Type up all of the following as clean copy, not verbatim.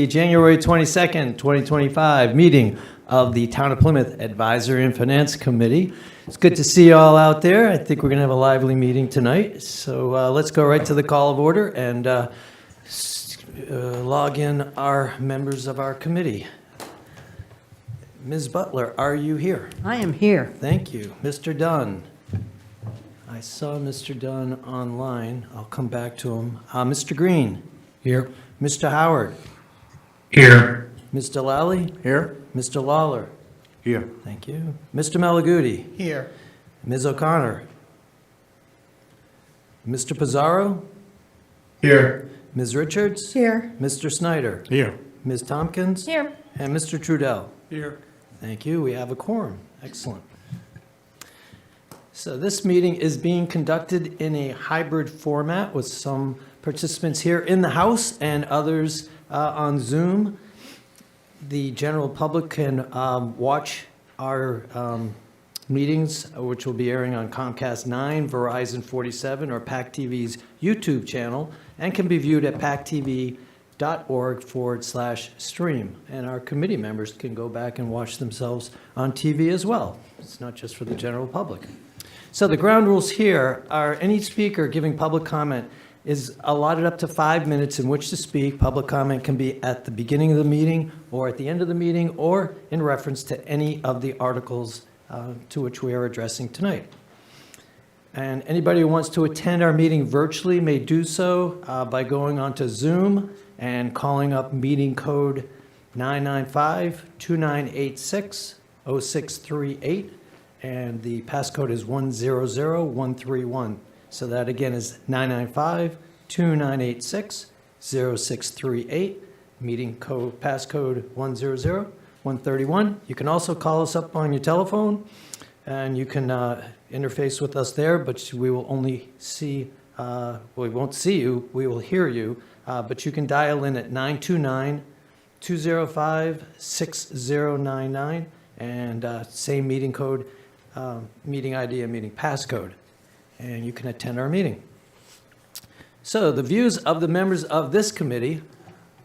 The January 22nd, 2025 meeting of the Town of Plymouth Advisory and Finance Committee. It's good to see you all out there. I think we're going to have a lively meeting tonight. So let's go right to the call of order and log in our members of our committee. Ms. Butler, are you here? I am here. Thank you. Mr. Dunn. I saw Mr. Dunn online. I'll come back to him. Mr. Green. Here. Mr. Howard. Here. Mr. Lally. Here. Mr. Lawler. Here. Thank you. Mr. Malaguti. Here. Ms. O'Connor. Mr. Pizarro. Here. Ms. Richards. Here. Mr. Snyder. Here. Ms. Tompkins. Here. And Mr. Trudell. Here. Thank you. We have a quorum. Excellent. So this meeting is being conducted in a hybrid format with some participants here in the house and others on Zoom. The general public can watch our meetings, which will be airing on Comcast 9, Verizon 47, or PAC TV's YouTube channel, and can be viewed at pactv.org/stream. And our committee members can go back and watch themselves on TV as well. It's not just for the general public. So the ground rules here are any speaker giving public comment is allotted up to 5 minutes in which to speak. Public comment can be at the beginning of the meeting or at the end of the meeting or in reference to any of the articles to which we are addressing tonight. And anybody who wants to attend our meeting virtually may do so by going onto Zoom and calling up meeting code 995-2986-0638, and the passcode is 100131. So that again is 995-2986-0638, meeting code, passcode 100131. You can also call us up on your telephone, and you can interface with us there, but we will only see, we won't see you, we will hear you, but you can dial in at 929-205-6099, and same meeting code, meeting ID and meeting passcode, and you can attend our meeting. So the views of the members of this committee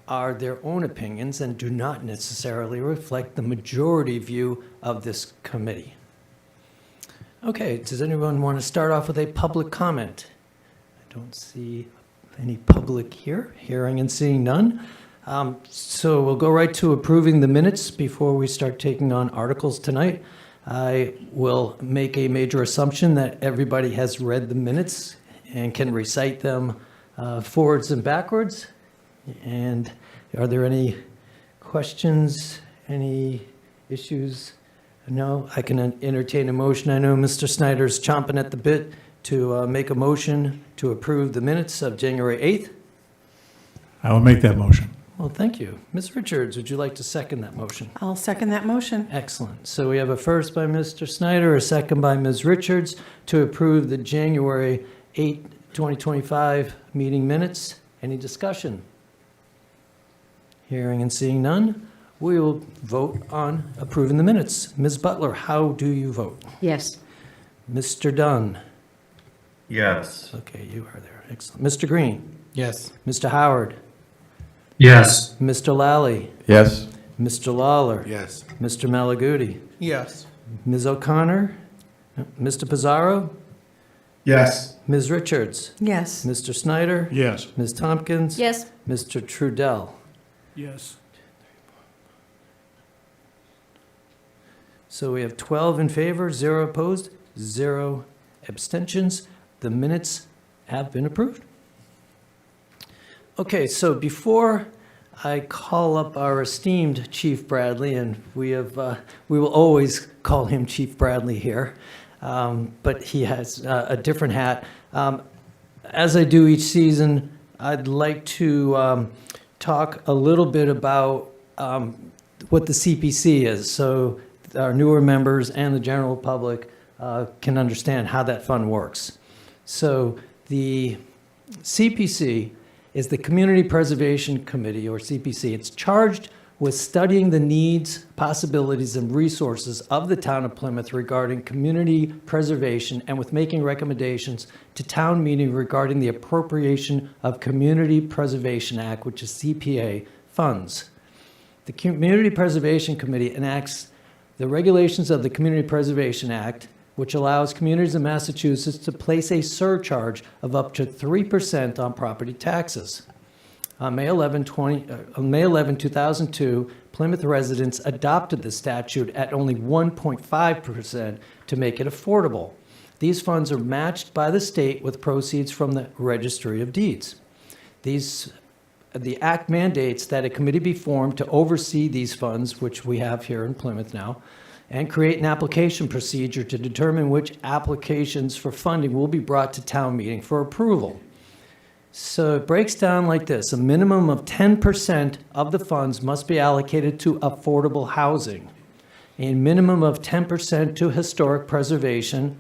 are their own opinions and do not necessarily reflect the majority view of this committee. Okay, does anyone want to start off with a public comment? I don't see any public here. Hearing and seeing none. So we'll go right to approving the minutes before we start taking on articles tonight. I will make a major assumption that everybody has read the minutes and can recite them forwards and backwards. And are there any questions, any issues? No, I can entertain a motion. I know Mr. Snyder's chomping at the bit to make a motion to approve the minutes of January 8th. I will make that motion. Well, thank you. Ms. Richards, would you like to second that motion? I'll second that motion. Excellent. So we have a first by Mr. Snyder, a second by Ms. Richards to approve the January 8, 2025 meeting minutes. Any discussion? Hearing and seeing none, we will vote on approving the minutes. Ms. Butler, how do you vote? Yes. Mr. Dunn? Yes. Okay, you are there. Excellent. Mr. Green? Yes. Mr. Howard? Yes. Mr. Lally? Yes. Mr. Lawler? Yes. Mr. Malaguti? Yes. Ms. O'Connor? Mr. Pizarro? Yes. Ms. Richards? Yes. Mr. Snyder? Yes. Ms. Tompkins? Yes. Mr. Trudell? Yes. So we have 12 in favor, 0 opposed, 0 abstentions. The minutes have been approved. Okay, so before I call up our esteemed Chief Bradley, and we will always call him Chief Bradley here, but he has a different hat. As I do each season, I'd like to talk a little bit about what the CPC is, so our newer members and the general public can understand how that fund works. So the CPC is the Community Preservation Committee, or CPC. It's charged with studying the needs, possibilities, and resources of the town of Plymouth regarding community preservation and with making recommendations to town meeting regarding the appropriation of Community Preservation Act, which is CPA, funds. The Community Preservation Committee enacts the regulations of the Community Preservation Act, which allows communities in Massachusetts to place a surcharge of up to 3% on property taxes. On May 11, 2002, Plymouth residents adopted the statute at only 1.5% to make it affordable. These funds are matched by the state with proceeds from the Registry of Deeds. The act mandates that a committee be formed to oversee these funds, which we have here in Plymouth now, and create an application procedure to determine which applications for funding will be brought to town meeting for approval. So it breaks down like this. A minimum of 10% of the funds must be allocated to affordable housing, a minimum of 10% to historic preservation,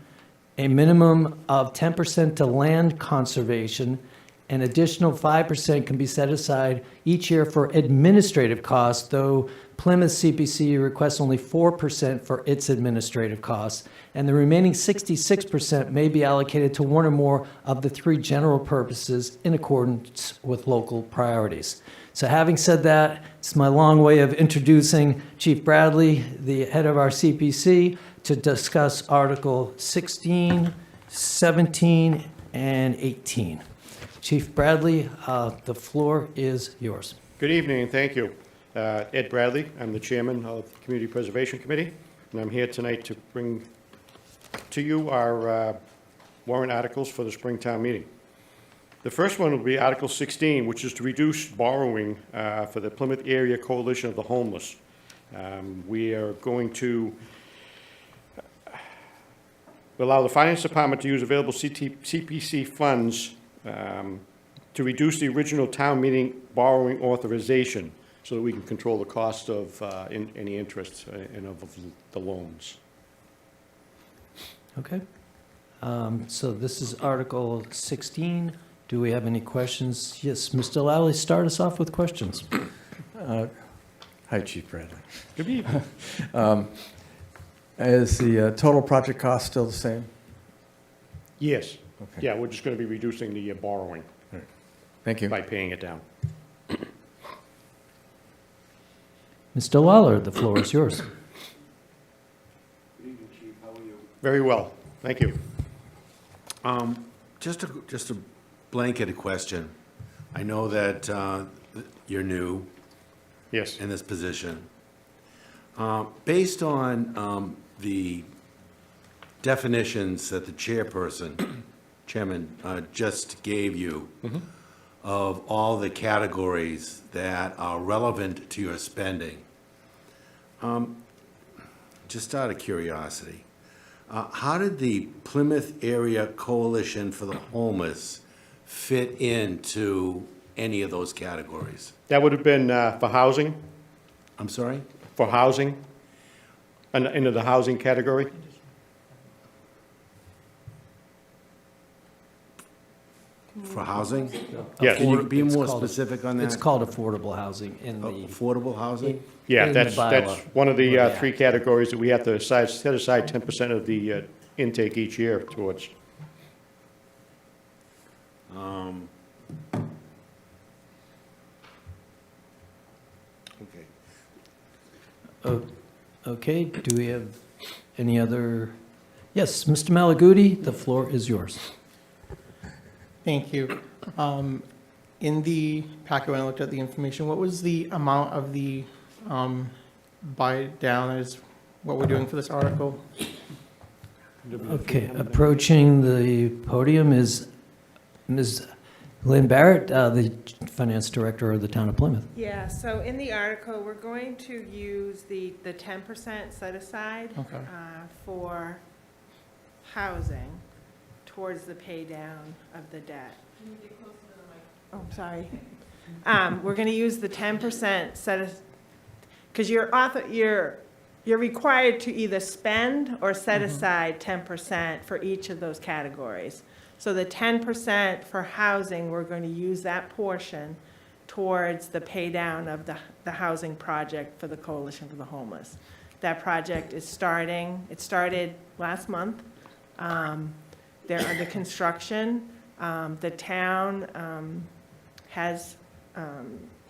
a minimum of 10% to land conservation. An additional 5% can be set aside each year for administrative costs, though Plymouth CPC requests only 4% for its administrative costs, and the remaining 66% may be allocated to one or more of the three general purposes in accordance with local priorities. So having said that, it's my long way of introducing Chief Bradley, the head of our CPC, to discuss Article 16, 17, and 18. Chief Bradley, the floor is yours. Good evening, and thank you. Ed Bradley, I'm the chairman of the Community Preservation Committee, and I'm here tonight to bring to you our warrant articles for the Springtown meeting. The first one will be Article 16, which is to reduce borrowing for the Plymouth Area Coalition of the Homeless. We are going to allow the Finance Department to use available CPC funds to reduce the original town meeting borrowing authorization so that we can control the cost of any interest and of the loans. Okay. So this is Article 16. Do we have any questions? Yes, Mr. Lally, start us off with questions. Hi, Chief Bradley. Good evening. Is the total project cost still the same? Yes. Okay. Yeah, we're just going to be reducing the borrowing All right. Thank you. by paying it down. Mr. Lawler, the floor is yours. Good evening, Chief. How are you? Very well. Thank you. Just a blanket question. I know that you're new Yes. in this position. Based on the definitions that the chairman just gave you of all the categories that are relevant to your spending, just out of curiosity, how did the Plymouth Area Coalition for the Homeless fit into any of those categories? That would have been for housing, I'm sorry? for housing, and into the housing category. For housing? Yes. Can you be It's more called- specific on that? It's called affordable housing in the, Affordable housing? Yeah, in the that's bylaw. one of the Yeah. three categories that we have to set aside 10% of the intake each year towards. Okay. okay, do we have any other? Yes, Mr. Malaguti, the floor is yours. Thank you. In the packet, when I looked at the information, what was the amount of the buy down is what we're doing for this article? Okay, approaching the podium is Ms. Lynn Barrett, the Finance Director of the Town of Plymouth. Yeah, so in the article, we're going to use the 10% set aside Okay. for housing towards the pay down of the debt. Can you get closer to the mic? Oh, sorry. We're going to use the 10% because you're required to either spend or set aside 10% for each of those categories. So the 10% for housing, we're going to use that portion towards the pay down of the housing project for the Coalition for the Homeless. That project is starting, it started last month. They're under construction. The town has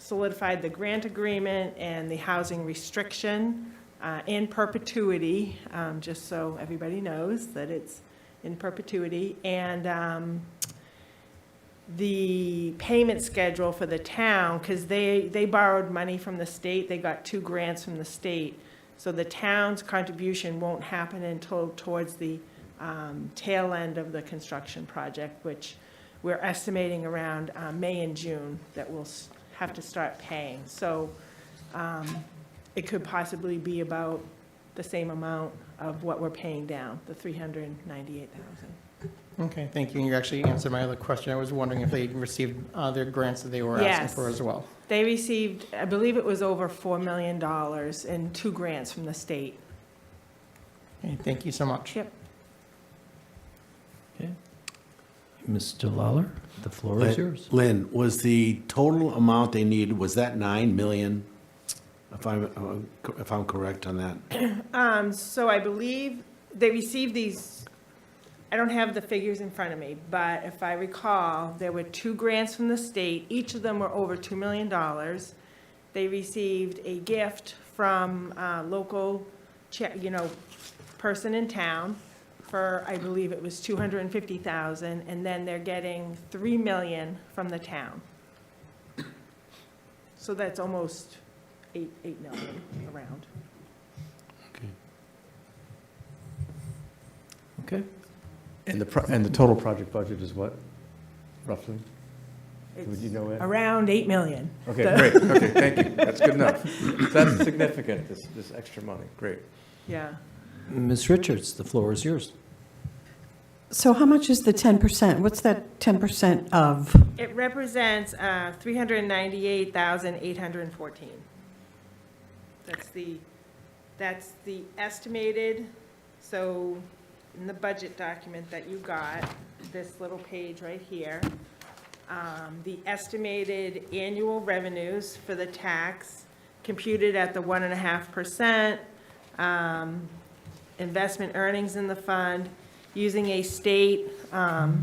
solidified the grant agreement and the housing restriction in perpetuity, just so everybody knows that it's in perpetuity. And the payment schedule for the town, because they borrowed money from the state, they got 2 grants from the state. So the town's contribution won't happen until towards the tail end of the construction project, which we're estimating around May and June that we'll have to start paying. So it could possibly be about the same amount of what we're paying down, the $398,000. Okay, thank you. And you actually answered my other question. I was wondering if they received their grants that they were asking Yes. for as well. They received, I believe it was over $4 million in 2 grants from the state. Okay, thank you so much. Yep. Okay. Mr. Lawler, the floor is yours. Lynn, was the total amount they needed, was that 9 million? If I'm correct on that? So I believe they received these, I don't have the figures in front of me, but if I recall, there were 2 grants from the state. Each of them were over $2 million. They received a gift from a local, person in town for, I believe it was $250,000, and then they're getting $3 million from the town. So that's almost $8 million around. Okay. And the total project budget is what, roughly? Would you know it? Around $8 million. Okay, great. Okay, thank you. That's good enough. That's significant, this extra money. Great. Yeah. Ms. Richards, the floor is yours. So how much is the 10%? What's that 10% of? It represents 398,814. That's the estimated, so in the budget document that you got, this little page right here, the estimated annual revenues for the tax computed at the 1.5%, investment earnings in the fund, using a state match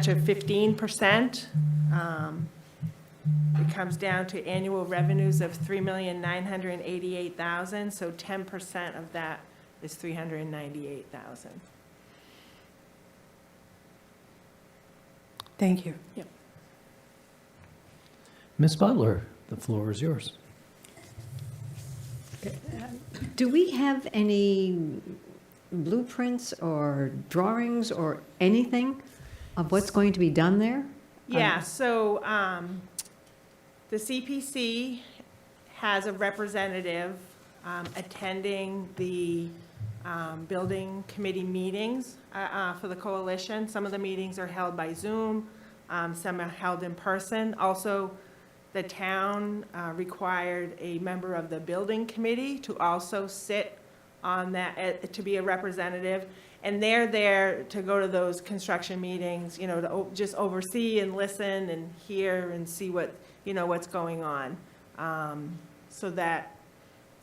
of 15%. It comes down to annual revenues of $3,988,000, so 10% of that is $398,000. Thank you. Ms. Butler, the floor is yours. Do we have any blueprints or drawings or anything of what's going to be done there? Yeah, so the CPC has a representative attending the building committee meetings for the coalition. Some of the meetings are held by Zoom, some are held in person. Also, the town required a member of the building committee to also sit on that, to be a representative. And they're there to go to those construction meetings, to just oversee and listen and hear and see what, what's going on. So that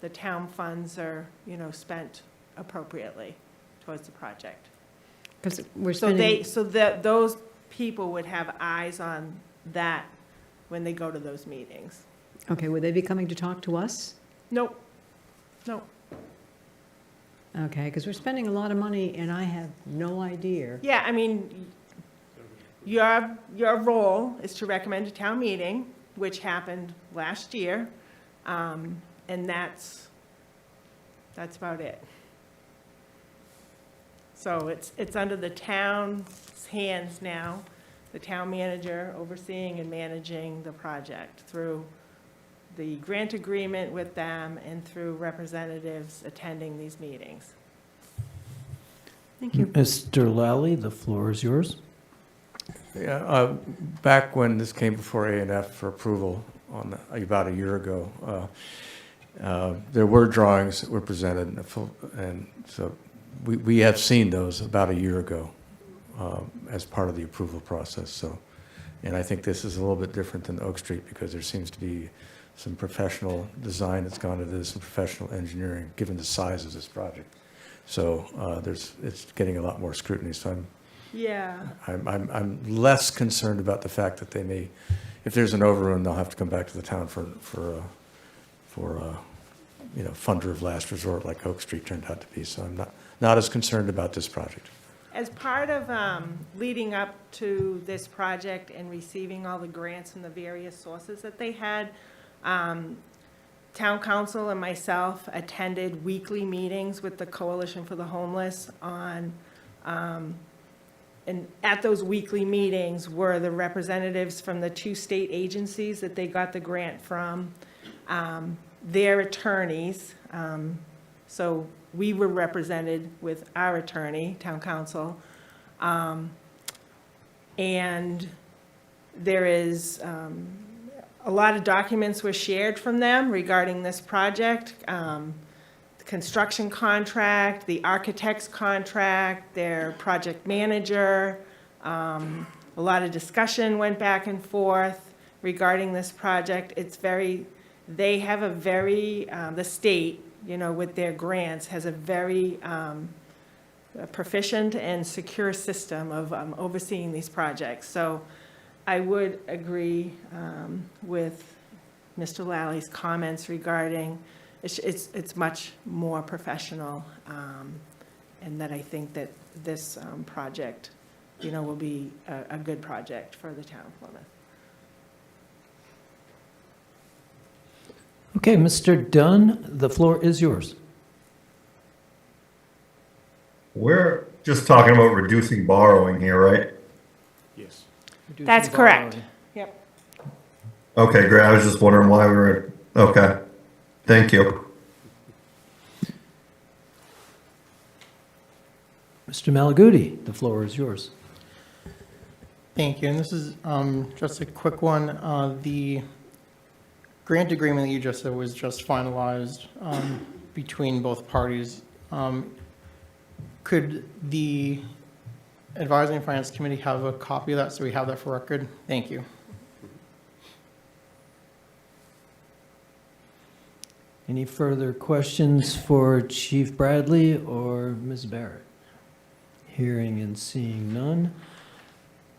the town funds are, spent appropriately towards the project. Because we're So spending, those people would have eyes on that when they go to those meetings. okay, would they be coming to talk to us? Nope. Okay, because we're spending a lot of money and I have no idea. Yeah, I mean, your role is to recommend a town meeting, which happened last year, and that's about it. So it's under the town's hands now, the town manager overseeing and managing the project through the grant agreement with them and through representatives attending these meetings. Thank you. Mr. Lally, the floor is yours. Yeah, back when this came before A&F for approval about a year ago, there were drawings that were presented, and so we have seen those about a year ago as part of the approval process. So, and I think this is a little bit different than Oak Street because there seems to be some professional design that's gone into this and professional engineering, given the size of this project. So it's getting a lot more scrutiny. So Yeah. I'm less concerned about the fact that they may, if there's an overrun, they'll have to come back to the town for funder of last resort, like Oak Street turned out to be. So I'm not as concerned about this project. As part of leading up to this project and receiving all the grants from the various sources that they had, Town Council and myself attended weekly meetings with the Coalition for the Homeless on, and at those weekly meetings were the representatives from the 2 state agencies that they got the grant from, their attorneys. So we were represented with our attorney, Town Council. And there is, a lot of documents were shared from them regarding this project. The construction contract, the architect's contract, their project manager. A lot of discussion went back and forth regarding this project. They have a very, the state, with their grants, has a very proficient and secure system of overseeing these projects. So I would agree with Mr. Lally's comments regarding it's much more professional, and that I think that this project, will be a good project for the town of Plymouth. Okay, Mr. Dunn, the floor is yours. We're just talking about reducing borrowing here, right? Yes. That's correct. Yep. Okay, great. I was just wondering why we were, okay. Thank you. Mr. Malaguti, the floor is yours. Thank you, and this is just a quick one. The grant agreement that you just said was just finalized between both parties. Could the Advisory and Finance Committee have a copy of that so we have that for record? Thank you. Any further questions for Chief Bradley or Ms. Barrett? Hearing and seeing none.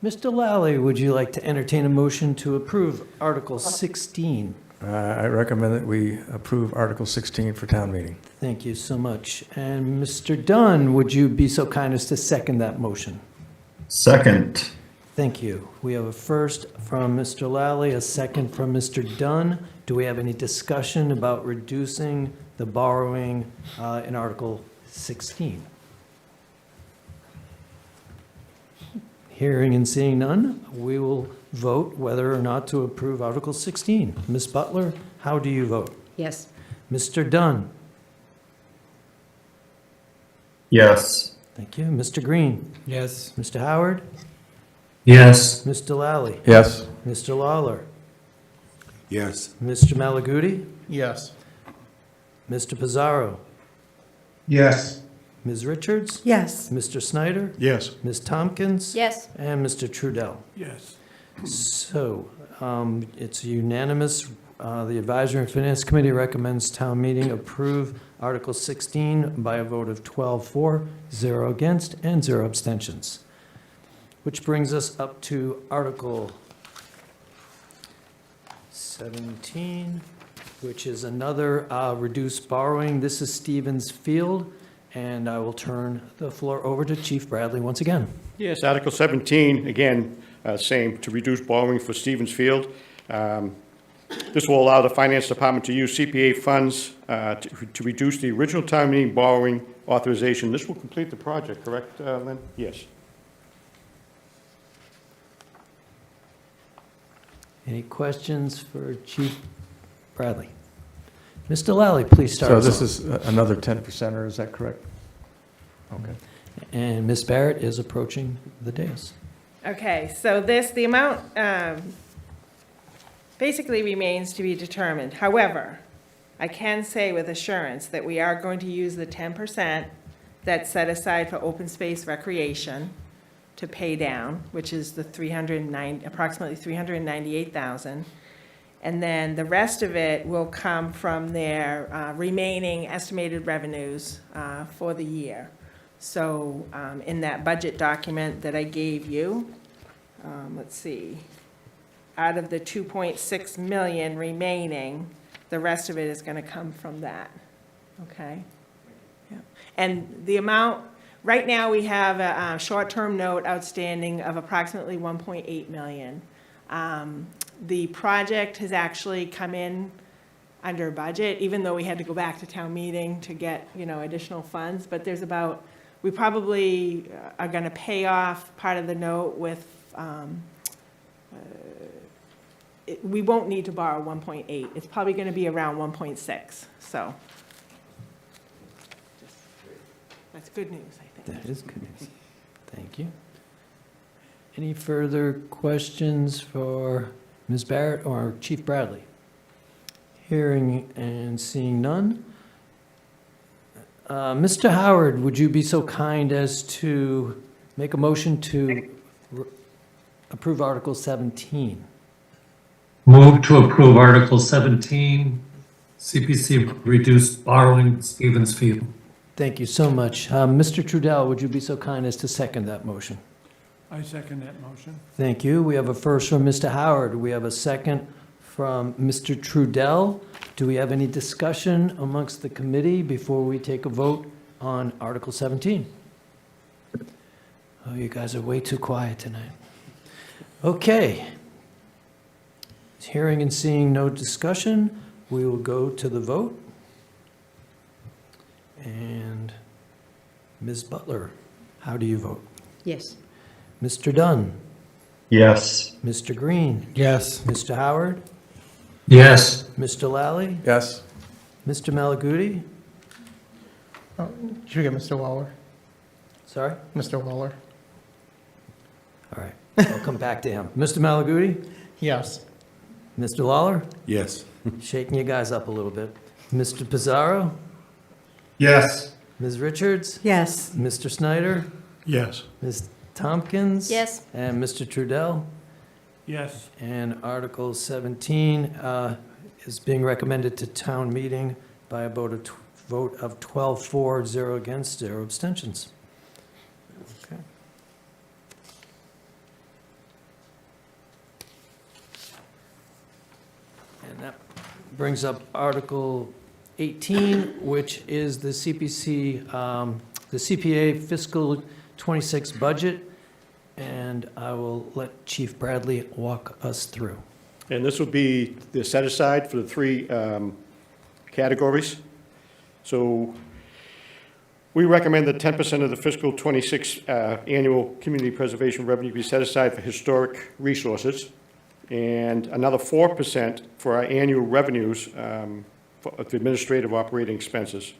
Mr. Lally, would you like to entertain a motion to approve Article 16? I recommend that we approve Article 16 for town meeting. Thank you so much. And Mr. Dunn, would you be so kind as to second that motion? Second. Thank you. We have a first from Mr. Lally, a second from Mr. Dunn. Do we have any discussion about reducing the borrowing in Article 16? Hearing and seeing none, we will vote whether or not to approve Article 16. Ms. Butler, how do you vote? Yes. Mr. Dunn? Yes. Thank you. Mr. Green? Yes. Mr. Howard? Yes. Mr. Lally? Yes. Mr. Lawler? Yes. Mr. Malaguti? Yes. Mr. Pizarro? Yes. Ms. Richards? Yes. Mr. Snyder? Yes. Ms. Tompkins? Yes. And Mr. Trudell? Yes. So, it's unanimous. The Advisory and Finance Committee recommends town meeting approve Article 16 by a vote of 12 for, 0 against, and 0 abstentions. Which brings us up to Article 17, which is another reduced borrowing. This is Stevens Field, and I will turn the floor over to Chief Bradley once again. Yes, Article 17, again, same, to reduce borrowing for Stevens Field. This will allow the Finance Department to use CPA funds to reduce the original town meeting borrowing authorization. This will complete the project, correct, Lynn? Yes. Any questions for Chief Bradley? Mr. Lally, please start So us this off. is another 10%er, is that correct? Okay. And Ms. Barrett is approaching the dais. Okay, so the amount basically remains to be determined. However, I can say with assurance that we are going to use the 10% that's set aside for open space recreation to pay down, which is the approximately $398,000. And then the rest of it will come from their remaining estimated revenues for the year. So in that budget document that I gave you, let's see, out of the 2.6 million remaining, the rest of it is going to come from that, okay? Yeah. And the amount, right now, we have a short-term note outstanding of approximately 1.8 million. The project has actually come in under budget, even though we had to go back to town meeting to get, additional funds, but there's about, we probably are going to pay off part of the note with, we won't need to borrow 1.8. It's probably going to be around 1.6, so. That's good news, I think. That is good news. Thank you. Any further questions for Ms. Barrett or Chief Bradley? Hearing and seeing none. Mr. Howard, would you be so kind as to make a motion to approve Article 17? Move to approve Article 17, CPC reduced borrowing Stevens Field. Thank you so much. Mr. Trudell, would you be so kind as to second that motion? I second that motion. Thank you. We have a first from Mr. Howard. We have a second from Mr. Trudell. Do we have any discussion amongst the committee before we take a vote on Article 17? Oh, you guys are way too quiet tonight. Okay. Hearing and seeing no discussion, we will go to the vote. And Ms. Butler, how do you vote? Yes. Mr. Dunn? Yes. Mr. Green? Yes. Mr. Howard? Yes. Mr. Lally? Yes. Mr. Malaguti? Oh, should we get Mr. Waller? Sorry? Mr. Waller? All right, I'll come back to him. Mr. Malaguti? Yes. Mr. Lawler? Yes. Shaking you guys up a little bit. Mr. Pizarro? Yes. Ms. Richards? Yes. Mr. Snyder? Yes. Ms. Tompkins? Yes. And Mr. Trudell? Yes. And Article 17 is being recommended to town meeting by a vote of 12 for, 0 against, 0 abstentions. Okay. And that brings up Article 18, which is the the CPA fiscal 26 budget. And I will let Chief Bradley walk us through. And this will be the set aside for the three categories. So we recommend that 10% of the fiscal 26 annual community preservation revenue be set aside for historic resources, and another 4% for our annual revenues for administrative operating expenses.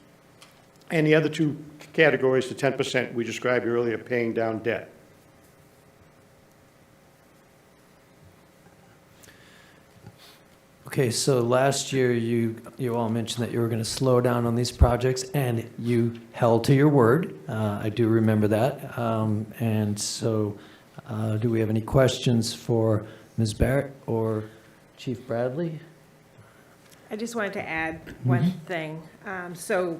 And the other two categories, the 10% we described earlier, paying down debt. Okay, so last year, you all mentioned that you were going to slow down on these projects, and you held to your word. I do remember that. And so, do we have any questions for Ms. Barrett or Chief Bradley? I just wanted to add one thing. So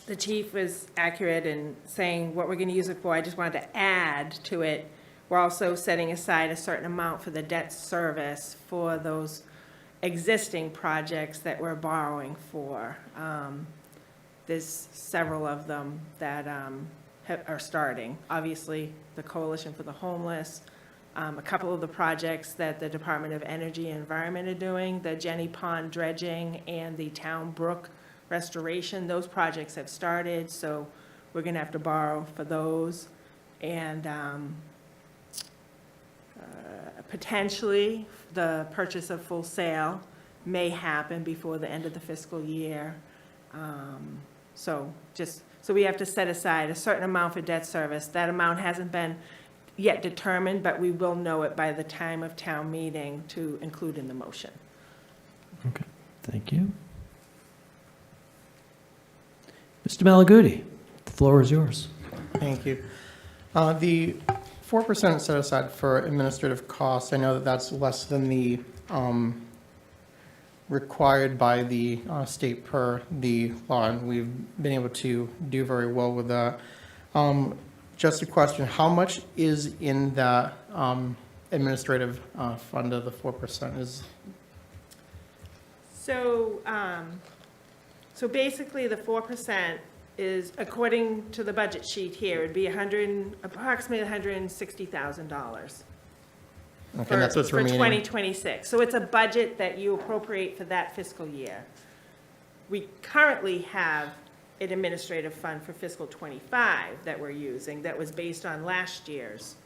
the chief was accurate in saying what we're going to use it for. I just wanted to add to it, we're also setting aside a certain amount for the debt service for those existing projects that we're borrowing for. There's several of them that are starting. Obviously, the Coalition for the Homeless, a couple of the projects that the Department of Energy and Environment are doing, the Jenny Pond dredging and the Town Brook restoration. Those projects have started, so we're going to have to borrow for those. And potentially, the purchase of Full Sail may happen before the end of the fiscal year. So we have to set aside a certain amount for debt service. That amount hasn't been yet determined, but we will know it by the time of town meeting to include in the motion. Okay, thank you. Mr. Malaguti, the floor is yours. Thank you. The 4% set aside for administrative costs, I know that that's less than the required by the state per the law, and we've been able to do very well with that. Just a question, how much is in that administrative fund of the 4% is? So, so basically, the 4% is, according to the budget sheet here, it'd be approximately $160,000. Okay, and that's what's For remaining? 2026. So it's a budget that you appropriate for that fiscal year. We currently have an administrative fund for fiscal '25 that we're using, that was based on last year's.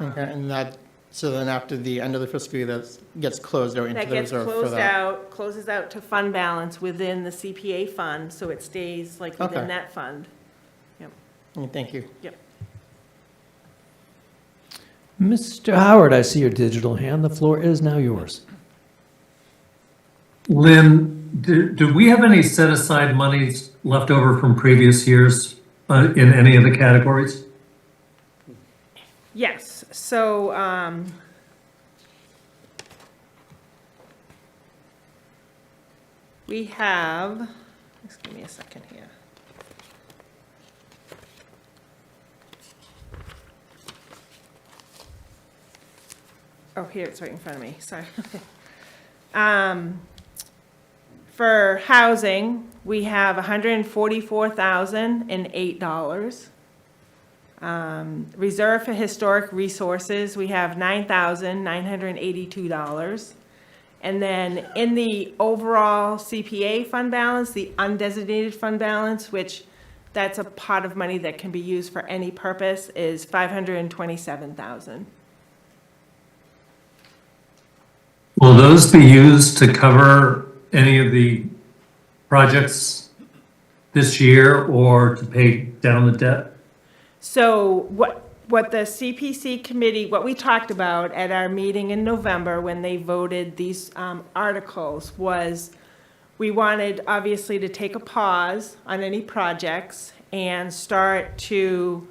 Okay, and that, so then after the end of the fiscal year, that gets closed out into That the gets reserve for closed that? out, closes out to fund balance within the CPA fund, so it stays like within Okay. that fund. Yep, Thank you. yep. Mr. Howard, I see your digital hand. The floor is now yours. Lynn, do we have any set-aside monies left over from previous years in any of the categories? Yes, so, we have, just give me a second here. Oh, here, it's right in front of me, sorry. For housing, we have $144,008. Reserve for historic resources, we have $9,982. And then in the overall CPA fund balance, the undesignated fund balance, which that's a pot of money that can be used for any purpose, is $527,000. Will those be used to cover any of the projects this year or to pay down the debt? So what the CPC committee, what we talked about at our meeting in November when they voted these articles was we wanted obviously to take a pause on any projects and start to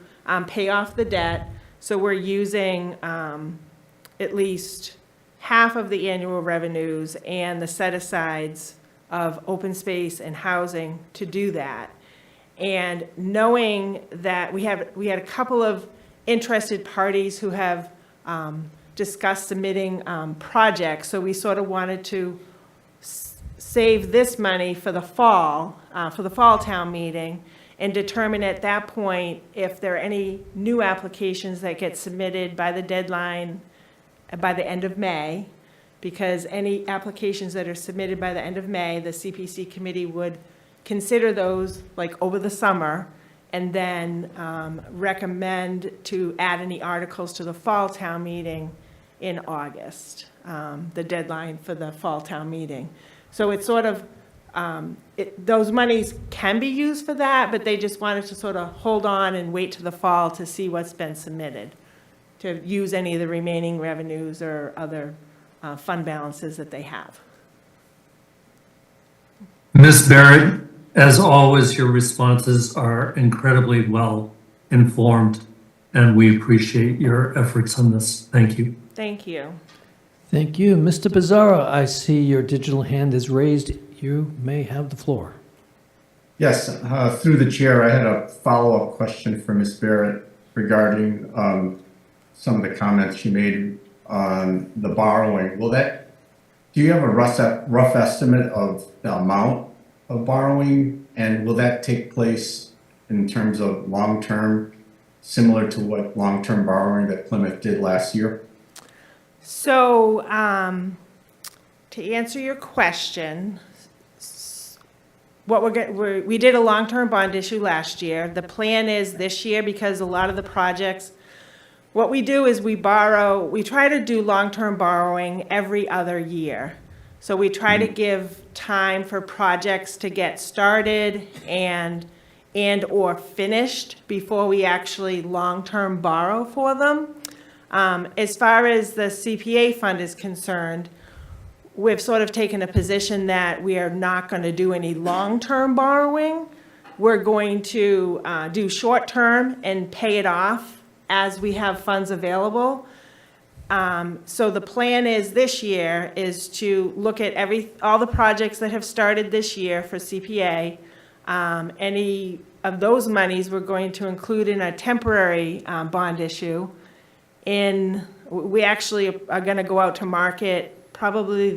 pay off the debt. So we're using at least half of the annual revenues and the set-asides of open space and housing to do that. And knowing that we had a couple of interested parties who have discussed submitting projects, so we sort of wanted to save this money for the fall town meeting, and determine at that point if there are any new applications that get submitted by the deadline by the end of May, because any applications that are submitted by the end of May, the CPC committee would consider those like over the summer, and then recommend to add any articles to the fall town meeting in August, the deadline for the fall town meeting. So it's sort of, those monies can be used for that, but they just wanted to sort of hold on and wait to the fall to see what's been submitted, to use any of the remaining revenues or other fund balances that they have. Ms. Barrett, as always, your responses are incredibly well informed, and we appreciate your efforts on this. Thank you. Thank you. Thank you. Mr. Pizarro, I see your digital hand is raised. You may have the floor. Yes, through the chair, I had a follow-up question for Ms. Barrett regarding some of the comments she made on the borrowing. Do you have a rough estimate of the amount of borrowing, and will that take place in terms of long-term, similar to what long-term borrowing that Plymouth did last year? So, to answer your question, we did a long-term bond issue last year. The plan is this year, because a lot of the projects, what we do is we try to do long-term borrowing every other year. So we try to give time for projects to get started and or finished before we actually long-term borrow for them. As far as the CPA fund is concerned, we've sort of taken a position that we are not going to do any long-term borrowing. We're going to do short-term and pay it off as we have funds available. So the plan is this year is to look at all the projects that have started this year for CPA. Any of those monies we're going to include in a temporary bond issue. We actually are going to go out to market probably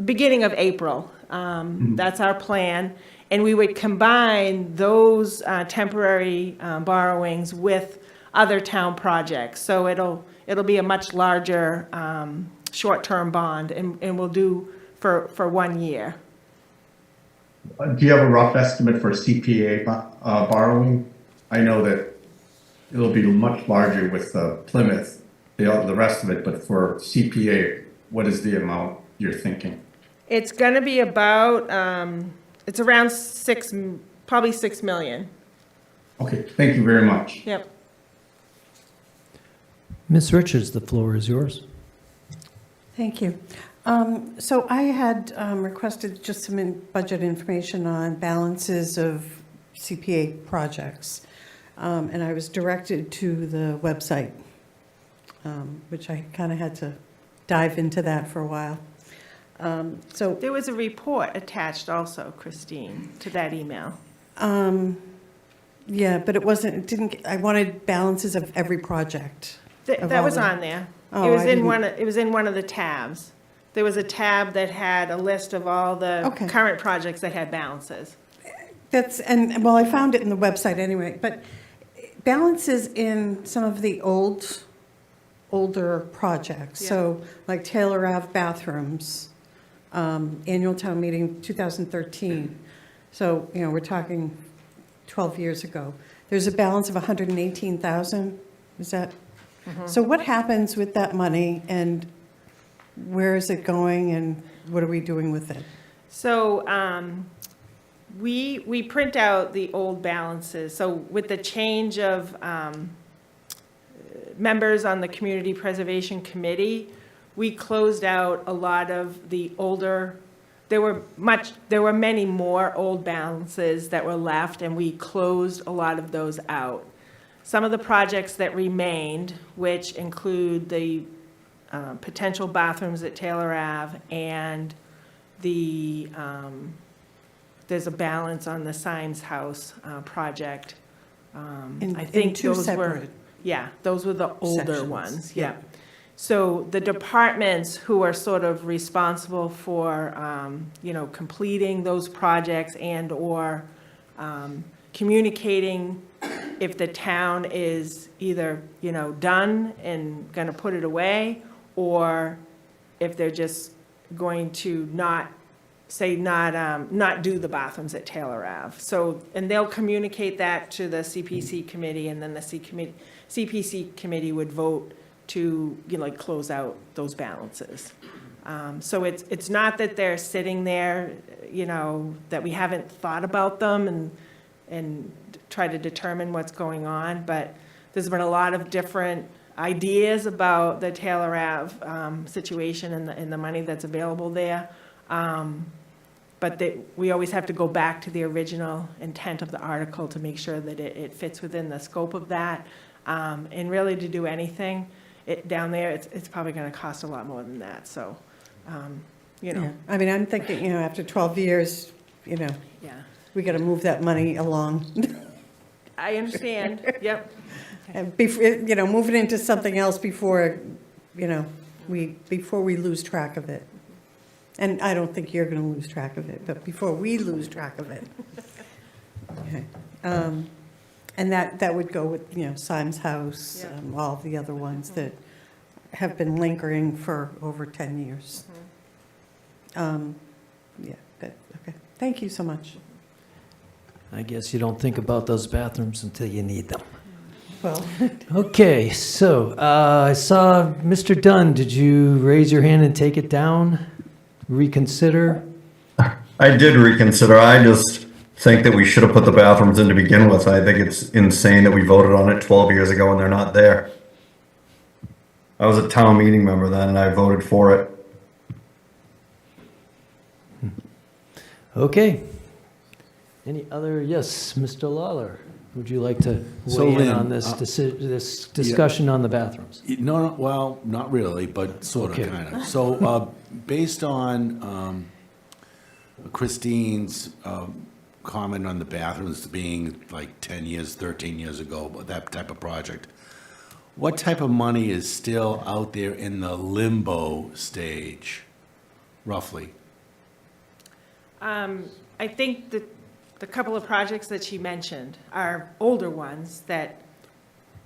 beginning of April. That's our plan. And we would combine those temporary borrowings with other town projects. So it'll be a much larger short-term bond, and we'll do for 1 year. Do you have a rough estimate for CPA borrowing? I know that it'll be much larger with Plymouth, the rest of it, but for CPA, what is the amount you're thinking? It's going to be about, it's around probably 6 million. Okay, thank you very much. Yep. Ms. Richards, the floor is yours. Thank you. So I had requested just some budget information on balances of CPA projects. And I was directed to the website, which I kind of had to dive into that for a while. So There was a report attached also, Christine, to that email. yeah, but I wanted balances of every project. That was on there. Oh, It was I in didn't- it was in one of the tabs. There was a tab that had a list of all the Okay. current projects that had balances. Well, I found it in the website anyway, but balances in some of the older projects. Yeah. So like Taylor Ave bathrooms, annual town meeting 2013. So, we're talking 12 years ago. There's a balance of 118,000, is that? So what happens with that money, and where is it going, and what are we doing with it? So we print out the old balances. So with the change of members on the Community Preservation Committee, we closed out a lot of the older, there were many more old balances that were left, and we closed a lot of those out. Some of the projects that remained, which include the potential bathrooms at Taylor Ave and there's a balance on the Symes House project. I think two those were, separate yeah, those were the older sections, ones, yeah. yeah. So the departments who are sort of responsible for, completing those projects and/or communicating if the town is either, done and going to put it away, or if they're just going to not do the bathrooms at Taylor Ave. So, and they'll communicate that to the CPC committee, and then the CPC committee would vote to, close out those balances. So it's not that they're sitting there, that we haven't thought about them and try to determine what's going on, but there's been a lot of different ideas about the Taylor Ave situation and the money that's available there. But we always have to go back to the original intent of the article to make sure that it fits within the scope of that. And really, to do anything down there, it's probably going to cost a lot more than that, so, Yeah. I mean, I'm thinking, after 12 years, Yeah, we got to move that money along. I understand, yep. And move it into something else before we lose track of it. And I don't think you're going to lose track of it, but before we lose track of it. Okay. And that would go with, Symes House, Yeah. all the other ones that have been lingering for over 10 years. Yeah, good, okay. Thank you so much. I guess you don't think about those bathrooms until you need them. Well, Okay, so I saw Mr. Dunn. Did you raise your hand and take it down? Reconsider? I did reconsider. I just think that we should have put the bathrooms in to begin with. I think it's insane that we voted on it 12 years ago and they're not there. I was a town meeting member then and I voted for it. Okay. Any other? Yes, Mr. Lawler. would you like to So, weigh in Lynn, on this this discussion on the bathrooms? No, well, not really, but sort of, Okay. kind of. So, based on Christine's comment on the bathrooms being like 10 years, 13 years ago, that type of project, what type of money is still out there in the limbo stage, roughly? I think that the couple of projects that she mentioned are older ones that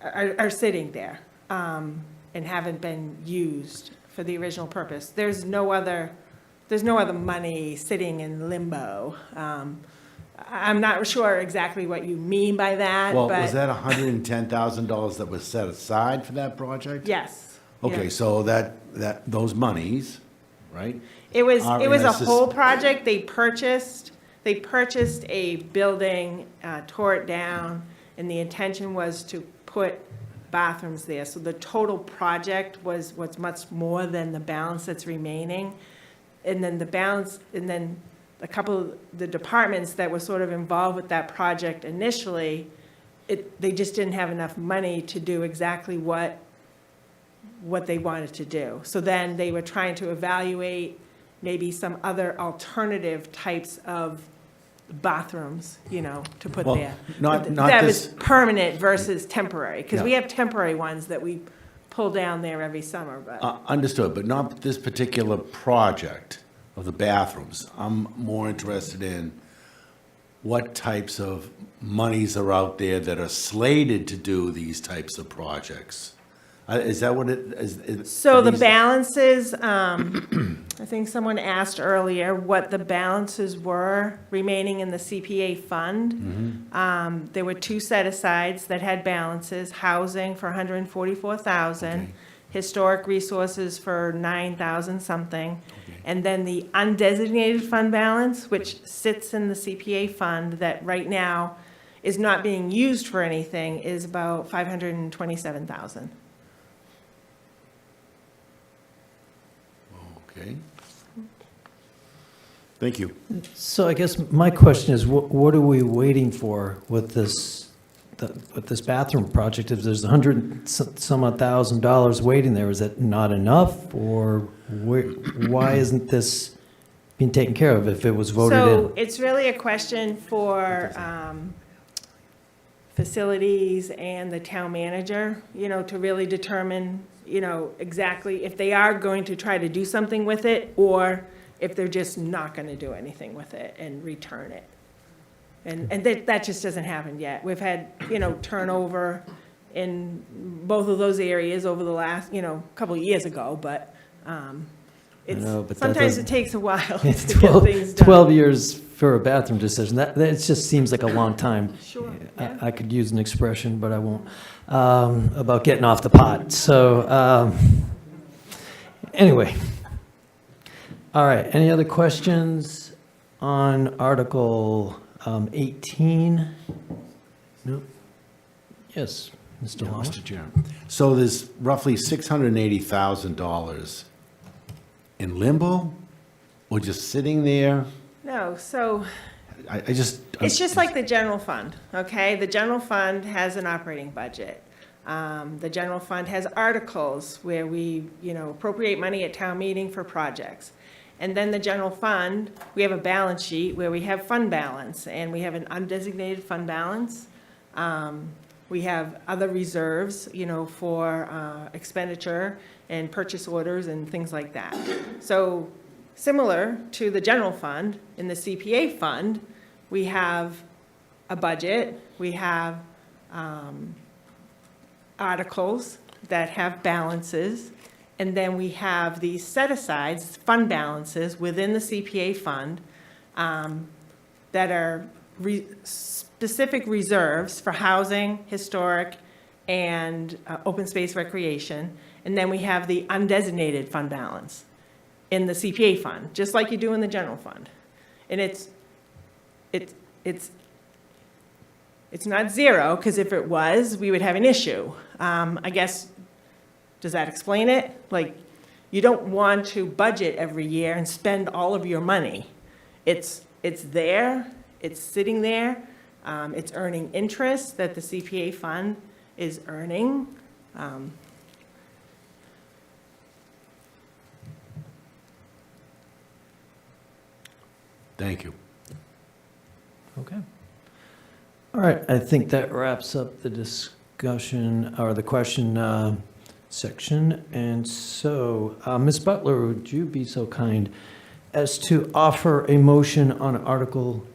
are sitting there and haven't been used for the original purpose. There's no other money sitting in limbo. I'm not sure exactly what you mean by that, Well, but was that $110,000 that was set aside for that project? yes. Okay, Yeah. so those monies, right? It was Are a in a whole project. They purchased a building, tore it down, and the intention was to put bathrooms there. So the total project was much more than the balance that's remaining. And then a couple of the departments that were sort of involved with that project initially, they just didn't have enough money to do exactly what they wanted to do. So then they were trying to evaluate maybe some other alternative types of bathrooms, to put Well, there. not That this- was permanent versus temporary, because we Yeah. have temporary ones that we pull down there every summer, but. Understood, but not this particular project of the bathrooms. I'm more interested in what types of monies are out there that are slated to do these types of projects. Is that what it is? So are the these- balances, I think someone asked earlier what the balances were remaining in the CPA fund. There were two set-asides that had balances, housing for 144,000, Okay. historic resources for 9,000 something, and then the undesignated fund balance, which sits in the CPA fund that right now is not being used for anything, is about 527,000. Okay. Thank you. So I guess my question is, what are we waiting for with this bathroom project? If there's some odd $1,000 waiting there, is that not enough? Or why isn't this being taken care of if it was voted So in? it's really a question for facilities and the town manager, to really determine, exactly if they are going to try to do something with it, or if they're just not going to do anything with it and return it. And that just hasn't happened yet. We've had, turnover in both of those areas over the last, couple of years ago, but it's, know, but that sometimes doesn't- it takes a while to It's get 12 things done. 12 years for a bathroom decision. That just seems like a long time. Sure, yeah. I could use an expression, but I won't, about getting off the pot. So, anyway. All right, any other questions on Article 18? No? Yes, Mr. Yeah, Long? Mr. Chairman. So there's roughly $680,000 in limbo, or just sitting there? No, so I just. it's just like the general fund, okay? The general fund has an operating budget. The general fund has articles where we, appropriate money at town meeting for projects. And then the general fund, we have a balance sheet where we have fund balance, and we have an undesignated fund balance. We have other reserves, for expenditure and purchase orders and things like that. So similar to the general fund, in the CPA fund, we have a budget, we have articles that have balances, and then we have these set-asides, fund balances within the CPA fund that are specific reserves for housing, historic, and open space recreation. And then we have the undesignated fund balance in the CPA fund, just like you do in the general fund. And it's not zero, because if it was, we would have an issue. I guess, does that explain it? Like, you don't want to budget every year and spend all of your money. It's there, it's sitting there. It's earning interest that the CPA fund is earning. Thank you. Okay. All right, I think that wraps up the discussion, or the question section. And so, Ms. Butler, would you be so kind as to offer a motion on Article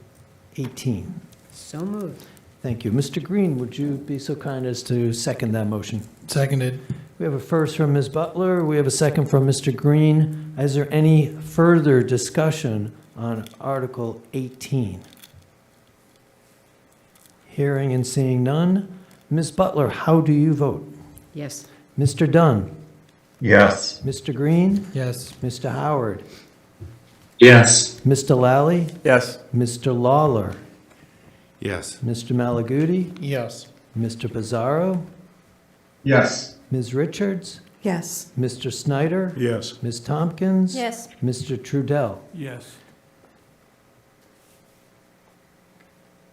18? So moved. Thank you. Mr. Green, would you be so kind as to second that motion? Seconded. We have a first from Ms. Butler. We have a second from Mr. Green. Is there any further discussion on Article 18? Hearing and seeing none. Ms. Butler, how do you vote? Yes. Mr. Dunn? Yes. Mr. Green? Yes. Mr. Howard? Yes. Mr. Lally? Yes. Mr. Lawler? Yes. Mr. Malaguti? Yes. Mr. Pizarro? Yes. Ms. Richards? Yes. Mr. Snyder? Yes. Ms. Tompkins? Yes. Mr. Trudell? Yes.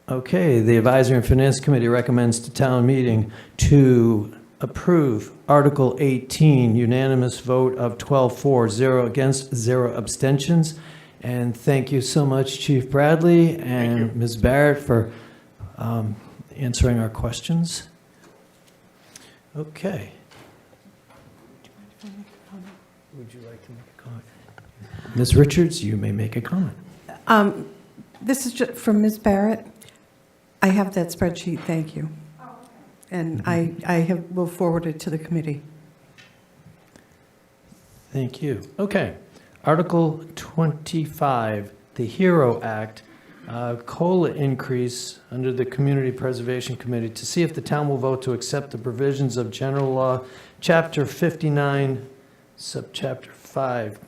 Okay, the Advisory and Finance Committee recommends to town meeting to approve Article 18, unanimous vote of 12-4, 0 against, 0 abstentions. And thank you so much, Chief Bradley and Ms. Barrett, for answering our questions. Okay. Would you like to make a comment? Ms. Richards, you may make a comment. This is just from Ms. Barrett. I have that spreadsheet, thank you. And will forward it to the committee. Thank you. Okay. Article 25, the HERO Act, COLA increase under the Community Preservation Committee to see if the town will vote to accept the provisions of General Law, Chapter 59, Subchapter 5,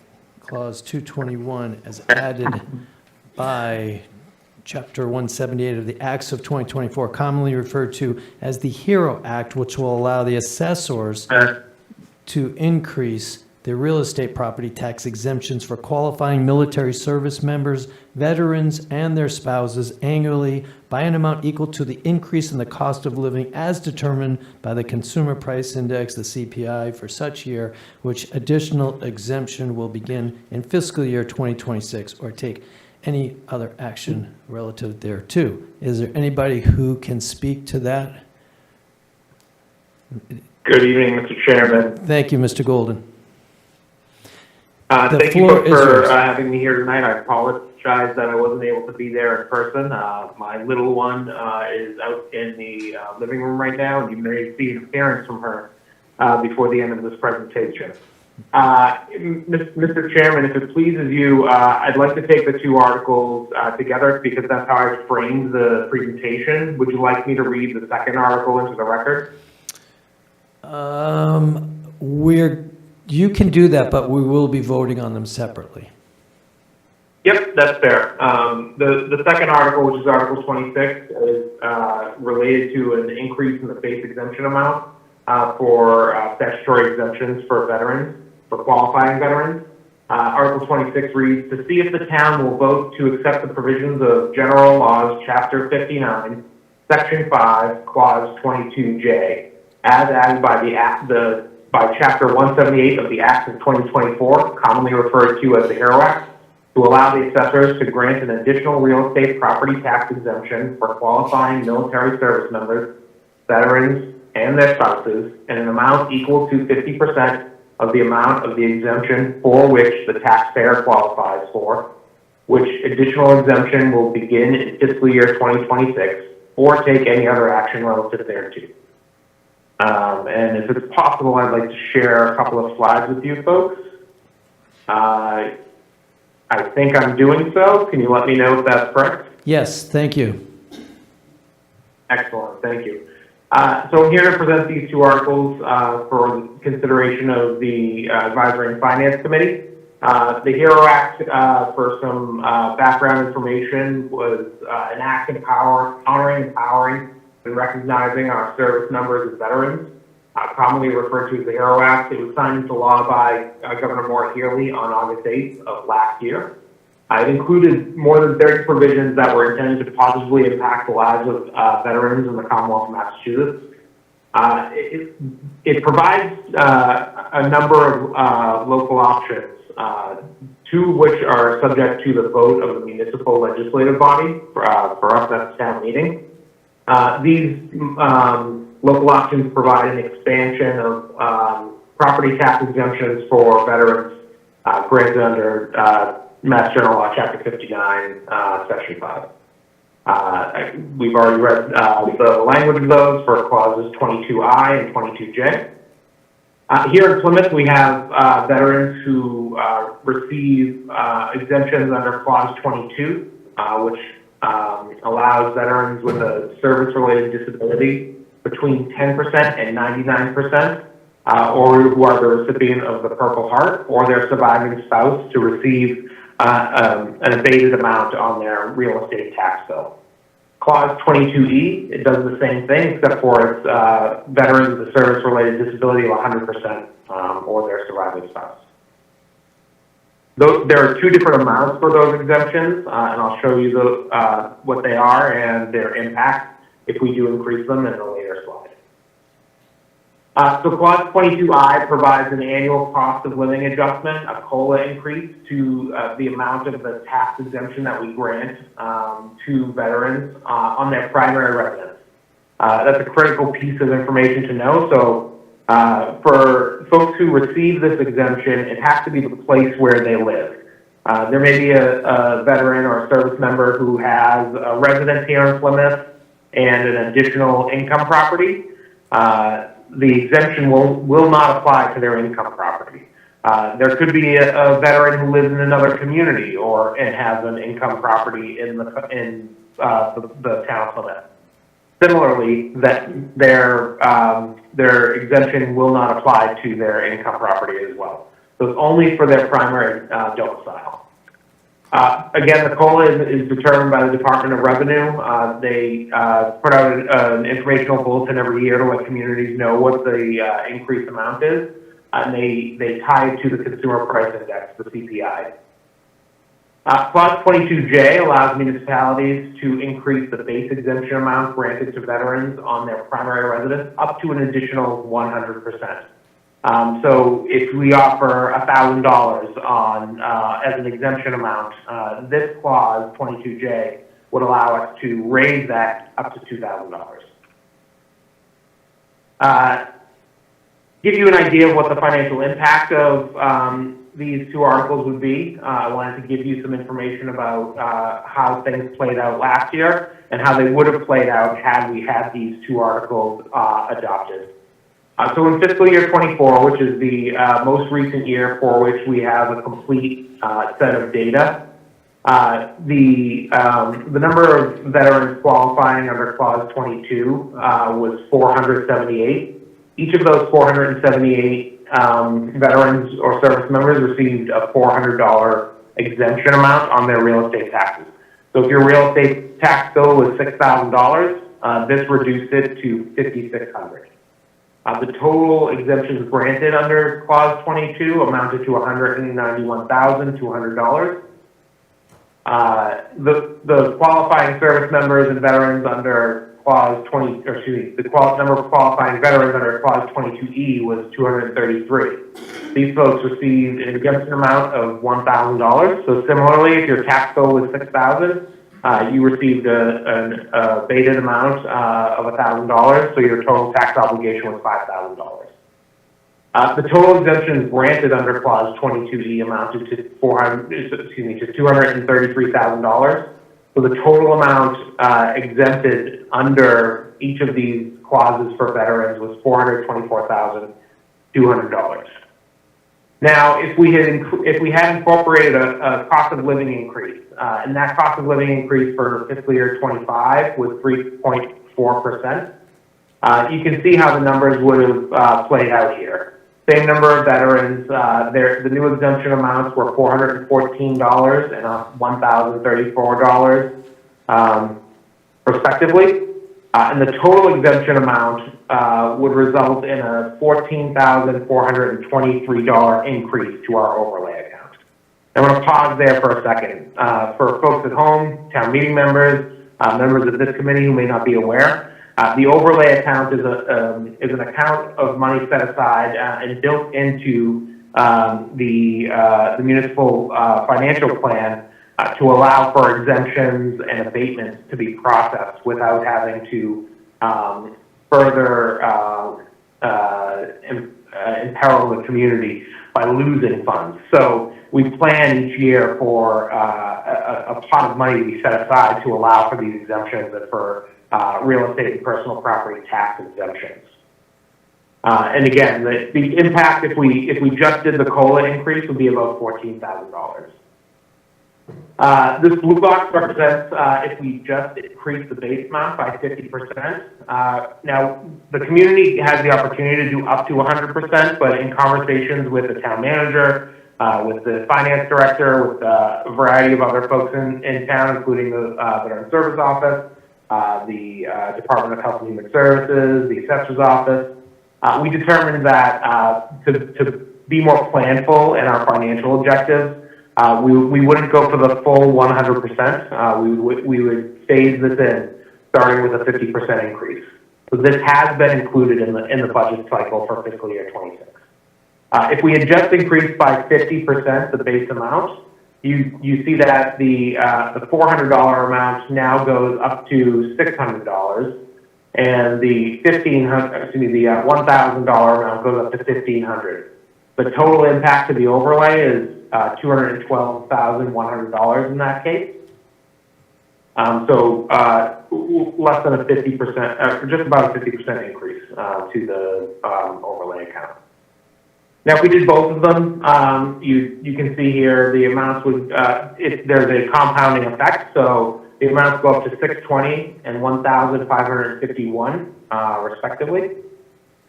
Clause 221, as added by Chapter 178 of the Acts of 2024, commonly referred to as the HERO Act, which will allow the assessors to increase the real estate property tax exemptions for qualifying military service members, veterans, and their spouses annually by an amount equal to the increase in the cost of living as determined by the Consumer Price Index, the CPI, for such year, which additional exemption will begin in fiscal year 2026 or take any other action relative thereto. Is there anybody who can speak to that? Good evening, Mr. Chairman. Thank you, Mr. Golden. Thank you floor is for yours. having me here tonight. I apologize that I wasn't able to be there in person. My little one is out in the living room right now, and you may see an appearance from her before the end of this presentation. Mr. Chairman, if it pleases you, I'd like to take the two articles together because that's how I framed the presentation. Would you like me to read the second article into the record? You can do that, but we will be voting on them separately. Yep, that's fair. The second article, which is Article 26, is related to an increase in the base exemption amount for statutory exemptions for veterans, for qualifying veterans. Article 26 reads, to see if the town will vote to accept the provisions of General Laws, Chapter 59, Section 5, Clause 22J, as added by Chapter 178 of the Acts of 2024, commonly referred to as the HERO Act, to allow the assessors to grant an additional real estate property tax exemption for qualifying military service members, veterans, and their spouses in an amount equal to 50% of the amount of the exemption for which the taxpayer qualifies for, which additional exemption will begin in fiscal year 2026, or take any other action relative thereto. And if it's possible, I'd like to share a couple of slides with you folks. I think I'm doing so. Can you let me know if that's correct? Yes, thank you. Excellent, thank you. So I'm here to present these two articles for consideration of the Advisory and Finance Committee. The HERO Act, for some background information, was an act honoring, empowering, and recognizing our service members as veterans, commonly referred to as the HERO Act. It was signed into law by Governor Moore Healey on August 8th of last year. It included more than 30 provisions that were intended to positively impact the lives of veterans in the Commonwealth of Massachusetts. It provides a number of local options, two of which are subject to the vote of the municipal legislative body. For us, that's town meeting. These local options provide an expansion of property tax exemptions for veterans granted under Mass General Law, Chapter 59, Section 5. We've already read the language of those for clauses 22I and 22J. Here in Plymouth, we have veterans who receive exemptions under Clause 22, which allows veterans with a service-related disability between 10% and 99%, or who are the recipient of the Purple Heart, or their surviving spouse to receive an abated amount on their real estate tax bill. Clause 22E, it does the same thing, except for its veterans with a service-related disability of 100% or their surviving spouse. There are two different amounts for those exemptions, and I'll show you what they are and their impact if we do increase them in a later slide. So Clause 22I provides an annual cost of living adjustment, a COLA increase to the amount of the tax exemption that we grant to veterans on their primary residence. That's a critical piece of information to know. So for folks who receive this exemption, it has to be the place where they live. There may be a veteran or a service member who has a residence here in Plymouth and an additional income property. The exemption will not apply to their income property. There could be a veteran who lives in another community and has an income property in the town of Plymouth. Similarly, that their exemption will not apply to their income property as well. So it's only for their primary domicile. Again, the COLA is determined by the Department of Revenue. They put out an informational bulletin every year to let communities know what the increased amount is, and they tie it to the Consumer Price Index, the CPI. Clause 22J allows municipalities to increase the base exemption amount granted to veterans on their primary residence up to an additional 100%. So if we offer $1,000 on as an exemption amount, this clause 22J would allow us to raise that up to $2,000. Give you an idea of what the financial impact of these two articles would be. I wanted to give you some information about how things played out last year and how they would have played out had we had these two articles adopted. So in fiscal year 24, which is the most recent year for which we have a complete set of data, the number of veterans qualifying under Clause 22 was 478. Each of those 478 veterans or service members received a $400 exemption amount on their real estate taxes. So if your real estate tax bill was $6,000, this reduced it to $5,600. The total exemptions granted under Clause 22 amounted to $191,200. The qualifying service members and veterans under Clause 20, or excuse me, the number of qualifying veterans under Clause 22E was 233. These folks received an exemption amount of $1,000. So similarly, if your tax bill was $6,000, you received an abated amount of $1,000, so your total tax obligation was $5,000. The total exemptions granted under Clause 22E amounted to $233,000. So the total amount exempted under each of these clauses for veterans was $424,200. Now, if we had incorporated a cost of living increase, and that cost of living increase for fiscal year 25 was 3.4%, you can see how the numbers would have played out here. Same number of veterans, the new exemption amounts were $414 and $1,034, respectively. And the total exemption amount would result in a $14,423 increase to our overlay account. I'm going to pause there for a second. For folks at home, town meeting members, members of this committee who may not be aware, the overlay account is an account of money set aside and built into the municipal financial plan to allow for exemptions and abatements to be processed without having to further imperil the community by losing funds. So we plan each year for a pot of money to be set aside to allow for these exemptions and for real estate and personal property tax exemptions. And again, the impact if we just did the COLA increase would be about $14,000. This blue box represents if we just increase the base amount by 50%. Now, the community has the opportunity to do up to 100%, but in conversations with the town manager, with the finance director, with a variety of other folks in town, including the Veteran Service Office, the Department of Health and Human Services, the Assessor's Office, we determined that to be more planful in our financial objectives, we wouldn't go for the full 100%. We would phase this in, starting with a 50% increase. So this has been included in the budget cycle for fiscal year 26. If we had just increased by 50% the base amount, you see that the $400 amount now goes up to $600, and the $1,000 amount goes up to $1,500. The total impact to the overlay is $212,100 in that case. So less than a 50%, just about a 50% increase to the overlay account. Now, if we did both of them, you can see here the amounts would, there's a compounding effect. So the amounts go up to $620 and $1,551 respectively.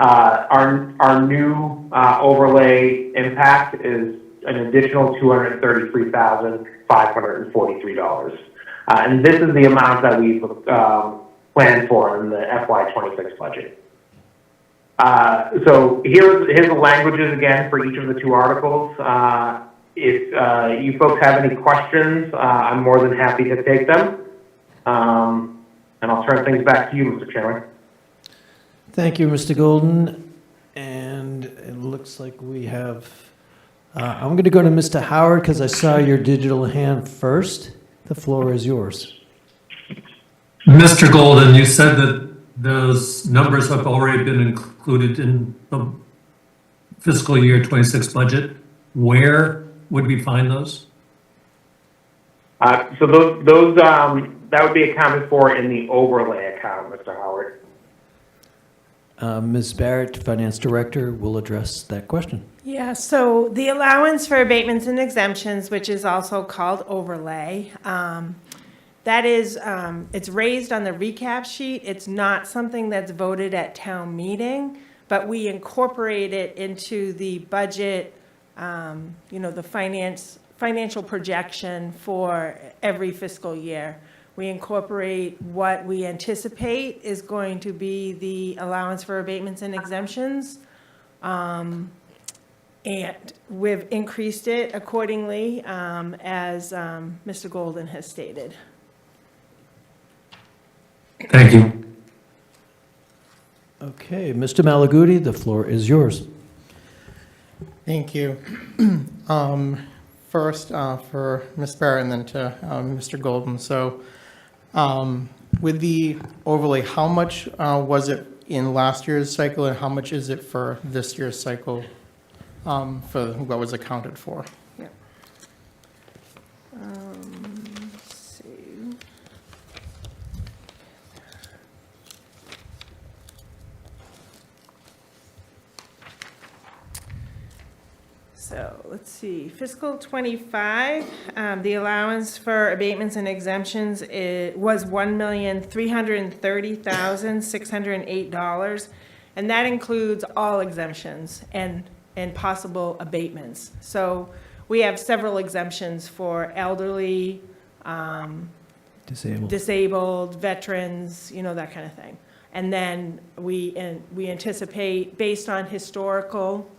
Our new overlay impact is an additional $233,543. And this is the amount that we've planned for in the FY26 budget. So here's the languages again for each of the two articles. If you folks have any questions, I'm more than happy to take them. And I'll turn things back to you, Mr. Chairman. Thank you, Mr. Golden. And it looks like we have, I'm going to go to Mr. Howard because I saw your digital hand first. The floor is yours. Mr. Golden, you said that those numbers have already been included in the fiscal year 26 budget. Where would we find those? So those that would be accounted for in the overlay account, Mr. Howard. Ms. Barrett, Finance Director, will address that question. Yeah, so the allowance for abatements and exemptions, which is also called overlay, that is, it's raised on the recap sheet. It's not something that's voted at town meeting, but we incorporate it into the budget, the financial projection for every fiscal year. We incorporate what we anticipate is going to be the allowance for abatements and exemptions. And we've increased it accordingly, as Mr. Golden has stated. Thank you. Okay, Mr. Malaguti, the floor is yours. Thank you. First, for Ms. Barrett and then to Mr. Golden. So with the overlay, how much was it in last year's cycle and how much is it for this year's cycle for what was accounted for? Yeah. Let's see. So let's see, fiscal 25, the allowance for abatements and exemptions was $1,330,608, and that includes all exemptions and possible abatements. So we have several exemptions for elderly, disabled, veterans, that kind of thing. And then we anticipate, based on historical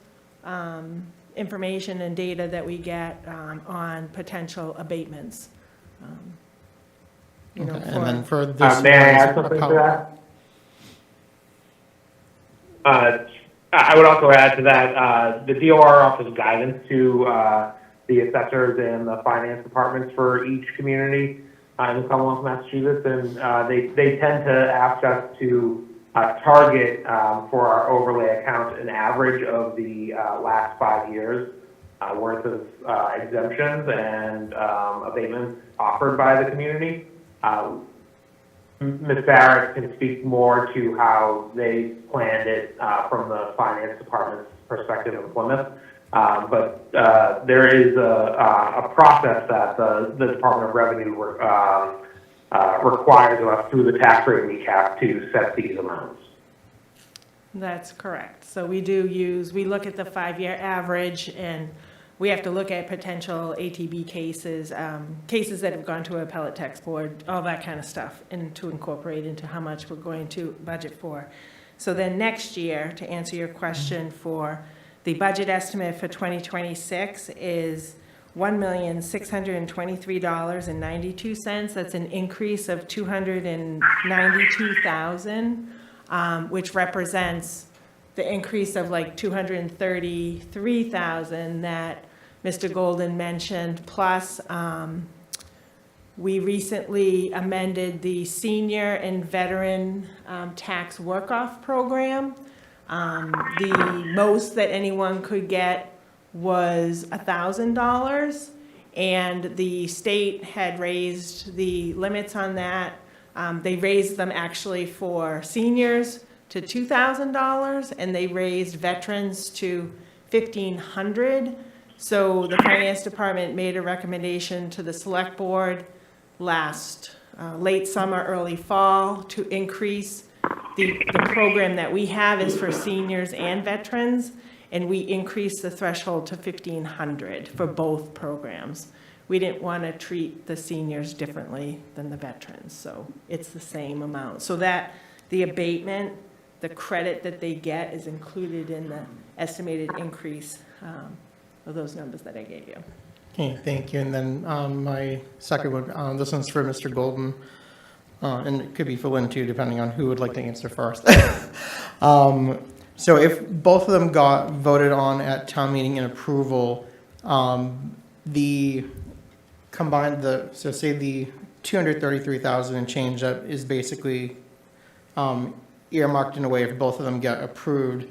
information and data that we get on potential abatements. You know, Okay, for- and then for this. May I one, add is something to appel- that? I would also add to that, the DOR offers guidance to the assessors and the finance departments for each community in the Commonwealth of Massachusetts, and they tend to ask us to target for our overlay account an average of the last 5 years worth of exemptions and abatements offered by the community. Ms. Barrett can speak more to how they planned it from the finance department's perspective in Plymouth. But there is a process that the Department of Revenue requires of us through the tax rate recap to set these amounts. That's correct. So we look at the 5-year average, and we have to look at potential ATB cases, cases that have gone to an appellate tax board, all that kind of stuff, and to incorporate into how much we're going to budget for. So then next year, to answer your question, for the budget estimate for 2026 is $1,623.92. That's an increase of $292,000, which represents the increase of like $233,000 that Mr. Golden mentioned, plus we recently amended the senior and veteran tax work-off program. The most that anyone could get was $1,000, and the state had raised the limits on that. They raised them actually for seniors to $2,000, and they raised veterans to $1,500. So the finance department made a recommendation to the select board last late summer, early fall, to increase the program that we have is for seniors and veterans, and we increased the threshold to $1,500 for both programs. We didn't want to treat the seniors differently than the veterans, so it's the same amount. So that the abatement, the credit that they get is included in the estimated increase of those numbers that I gave you. Okay, thank you. And then my second one, this one's for Mr. Golden, and it could be for Lynn too, depending on who would like to answer first. So if both of them got voted on at town meeting and approval, the combined, so say the 233,000 and change that is basically earmarked in a way if both of them get approved,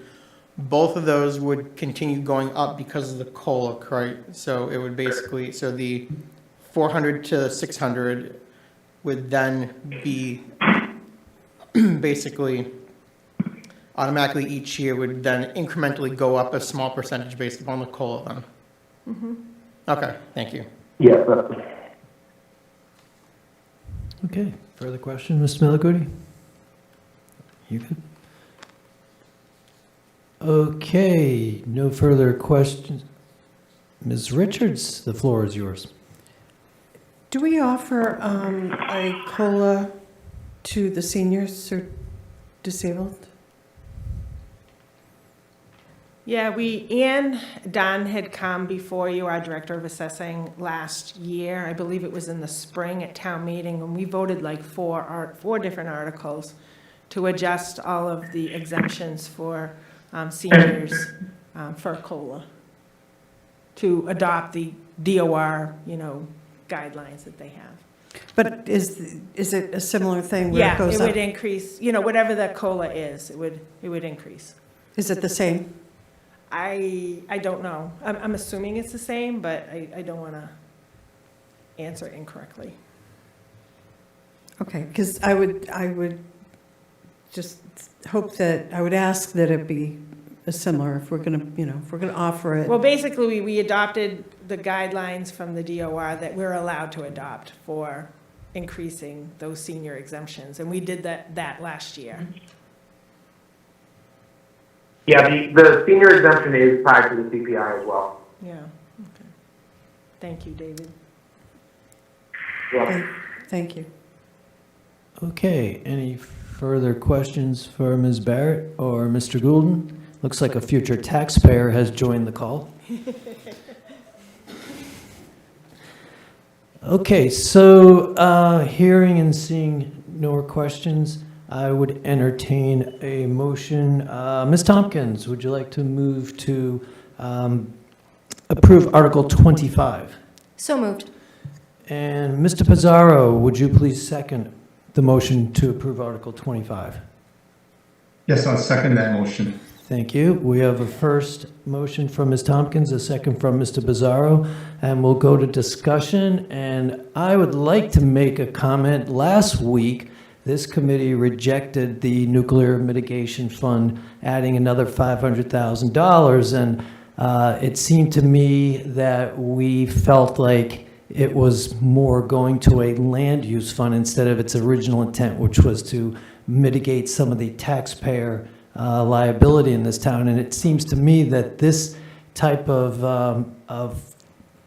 both of those would continue going up because of the COLA, right? So it would basically, so the 400 to 600 would then be basically automatically each year would then incrementally go up a small percentage based upon the COLA then? Mm-hmm. Okay, thank you. Yes. Okay, further questions, Mr. Millicoody? You good? Okay, no further questions. Ms. Richards, the floor is yours. Do we offer a COLA to the seniors or disabled? Yeah, Ann Dunn had come before you, our Director of Assessing, last year. I believe it was in the spring at town meeting, and we voted like four different articles to adjust all of the exemptions for seniors for COLA, to adopt the DOR, guidelines that they have. But is it a similar thing where it Yeah, goes it up? would increase, whatever the COLA is, it would increase. Is it the same? I don't know. I'm assuming it's the same, but I don't want to answer incorrectly. Okay, because I would just hope that, I would ask that it be similar if we're going to, if we're going to offer it. Well, basically, we adopted the guidelines from the DOR that we're allowed to adopt for increasing those senior exemptions, and we did that last year. Yeah, the senior exemption is tied to the CPI as well. Yeah, okay. Thank you, David. Thank you. Okay, any further questions for Ms. Barrett or Mr. Goulden? Looks like a future taxpayer has joined the call. Okay, so hearing and seeing no more questions, I would entertain a motion. Ms. Tompkins, would you like to move to approve Article 25? So moved. And Mr. Pizarro, would you please second the motion to approve Article 25? Yes, I'll second that motion. Thank you. We have a first motion from Ms. Tompkins, a second from Mr. Pizarro, and we'll go to discussion. And I would like to make a comment. Last week, this committee rejected the Nuclear Mitigation Fund, adding another $500,000. And it seemed to me that we felt like it was more going to a land use fund instead of its original intent, which was to mitigate some of the taxpayer liability in this town. And it seems to me that this type of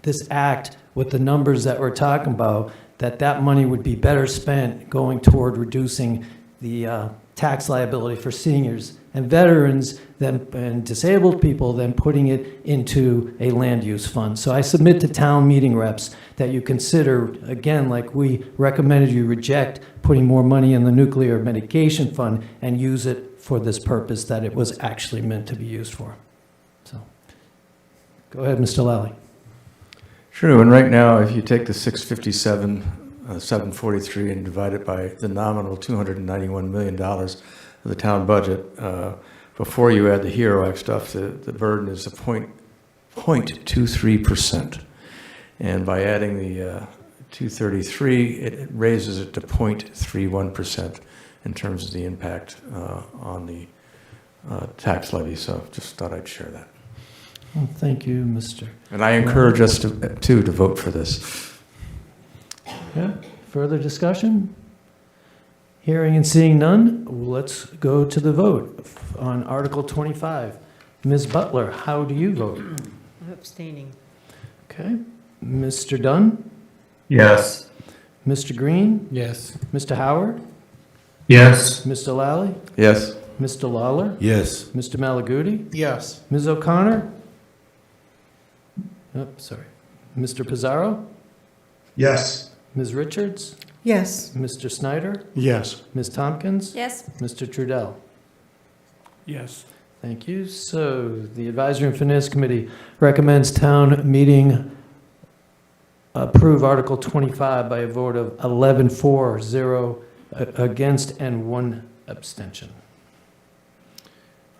this act with the numbers that we're talking about, that money would be better spent going toward reducing the tax liability for seniors and veterans and disabled people than putting it into a land use fund. So I submit to town meeting reps that you consider, again, like we recommended you reject putting more money in the nuclear mitigation fund and use it for this purpose that it was actually meant to be used for. So, go ahead, Mr. Lally. Sure, and right now, if you take the 657, 743 and divide it by the nominal $291 million of the town budget, before you add the HERO Act stuff, the burden is 0.23%. And by adding the 233, it raises it to 0.31% in terms of the impact on the tax levy. So just thought I'd share that. Well, thank you, Mr. And I encourage us to vote for this. Yeah, further discussion? Hearing and seeing none, let's go to the vote on Article 25. Ms. Butler, how do you vote? I'm abstaining. Okay. Mr. Dunn? Yes. Mr. Green? Yes. Mr. Howard? Yes. Mr. Lally? Yes. Mr. Lawler? Yes. Mr. Malaguti? Yes. Ms. O'Connor? Oh, sorry. Mr. Pizarro? Yes. Ms. Richards? Yes. Mr. Snyder? Yes. Ms. Tompkins? Yes. Mr. Trudell? Yes. Thank you. So the Advisory and Finance Committee recommends town meeting approve Article 25 by a vote of 11 for, 0 against, and 1 abstention.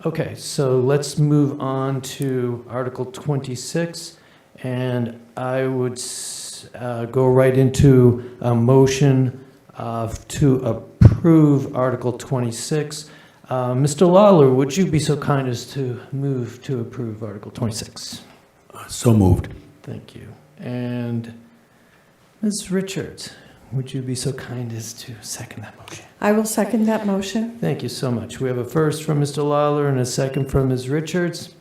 Okay, so let's move on to Article 26, and I would go right into a motion to approve Article 26. Mr. Lawler, would you be so kind as to move to approve Article 26? So moved. Thank you. And Ms. Richards, would you be so kind as to second that motion? I will second that motion. Thank you so much. We have a first from Mr. Lawler and a second from Ms. Richards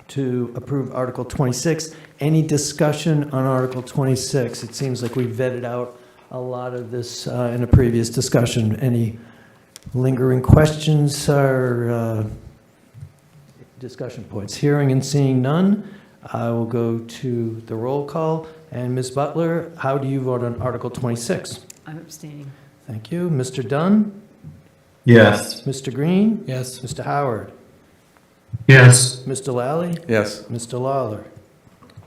to approve Article 26. Any discussion on Article 26? It seems like we vetted out a lot of this in a previous discussion. Any lingering questions or discussion points? Hearing and seeing none, I will go to the roll call. And Ms. Butler, how do you vote on Article 26? I'm abstaining. Thank you. Mr. Dunn? Yes. Mr. Green? Yes. Mr. Howard? Yes. Mr. Lally? Yes. Mr. Lawler?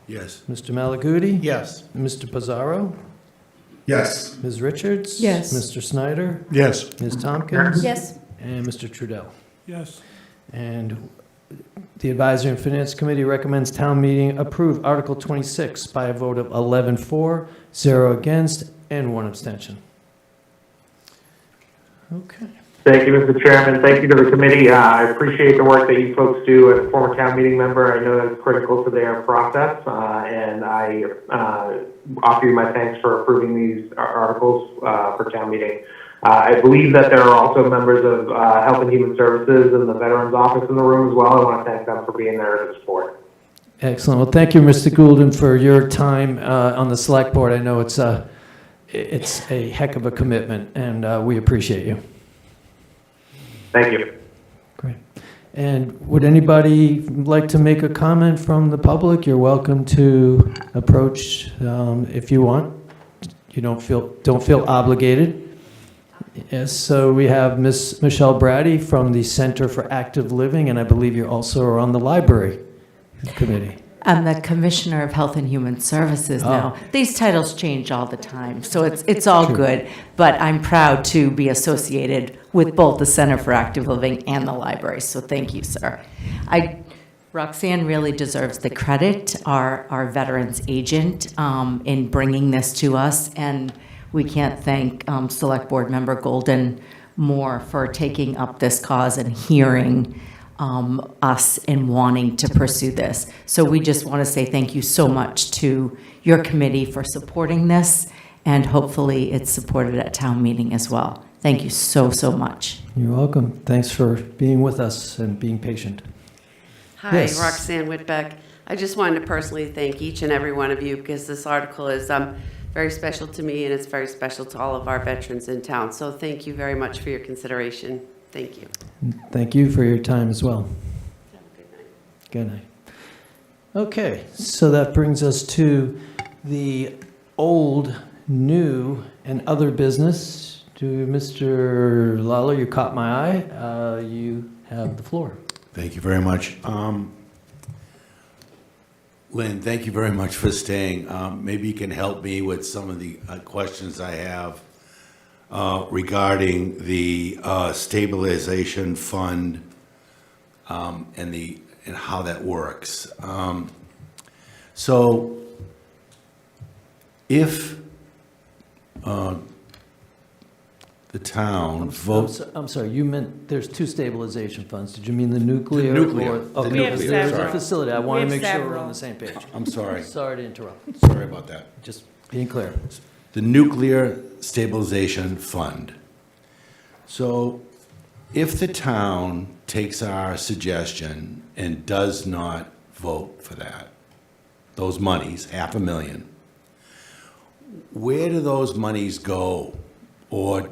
Yes. Mr. Malaguti? Yes. Mr. Pizarro? Yes. Ms. Richards? Yes. Mr. Snyder? Yes. Ms. Tompkins? Yes. And Mr. Trudell? Yes. And the Advisory and Finance Committee recommends town meeting approve Article 26 by a vote of 11 for, 0 against, and 1 abstention. Okay. Thank you, Mr. Chairman. Thank you to the committee. I appreciate the work that you folks do as a former town meeting member. I know that's critical to their process, and I offer you my thanks for approving these articles for town meeting. I believe that there are also members of Health and Human Services and the Veterans Office in the room as well. I want to thank them for being there to support. Excellent. Well, thank you, Mr. Goulden, for your time on the select board. I know it's a heck of a commitment, and we appreciate you. Thank you. Great. And would anybody like to make a comment from the public? You're welcome to approach if you want. You don't feel obligated. Yes, so we have Miss Michelle Brady from the Center for Active Living, and I believe you also are on the library committee. I'm the Commissioner of Health and Human Services now. These titles change all the time, so it's all good. But I'm proud to be associated with both the Center for Active Living and the library, so thank you, sir. Roxanne really deserves the credit, our veterans agent, in bringing this to us, and we can't thank Select Board Member Golden more for taking up this cause and hearing us and wanting to pursue this. So we just want to say thank you so much to your committee for supporting this, and hopefully it's supported at town meeting as well. Thank you so, so much. You're welcome. Thanks for being with us and being patient. Hi, Yes. Roxanne Whitbeck. I just wanted to personally thank each and every one of you because this article is very special to me and it's very special to all of our veterans in town. So thank you very much for your consideration. Thank you. Thank you for your time as well. Have a good night. Good night. Okay, so that brings us to the old, new, and other business. To Mr. Lawler, you caught my eye. You have the floor. Thank you very much. Lynn, thank you very much for staying. Maybe you can help me with some of the questions I have regarding the stabilization fund and how that works. So if the town votes. I'm sorry, you meant there's two stabilization funds. Did you mean the nuclear? The nuclear. Or, The okay, nuclear, there's a sorry. facility. I We want to have make sure we're several. on the same page. I'm sorry. Sorry to interrupt. Sorry about that. Just being clear. The Nuclear Stabilization Fund. So if the town takes our suggestion and does not vote for that, those monies, $500,000, where do those monies go? Or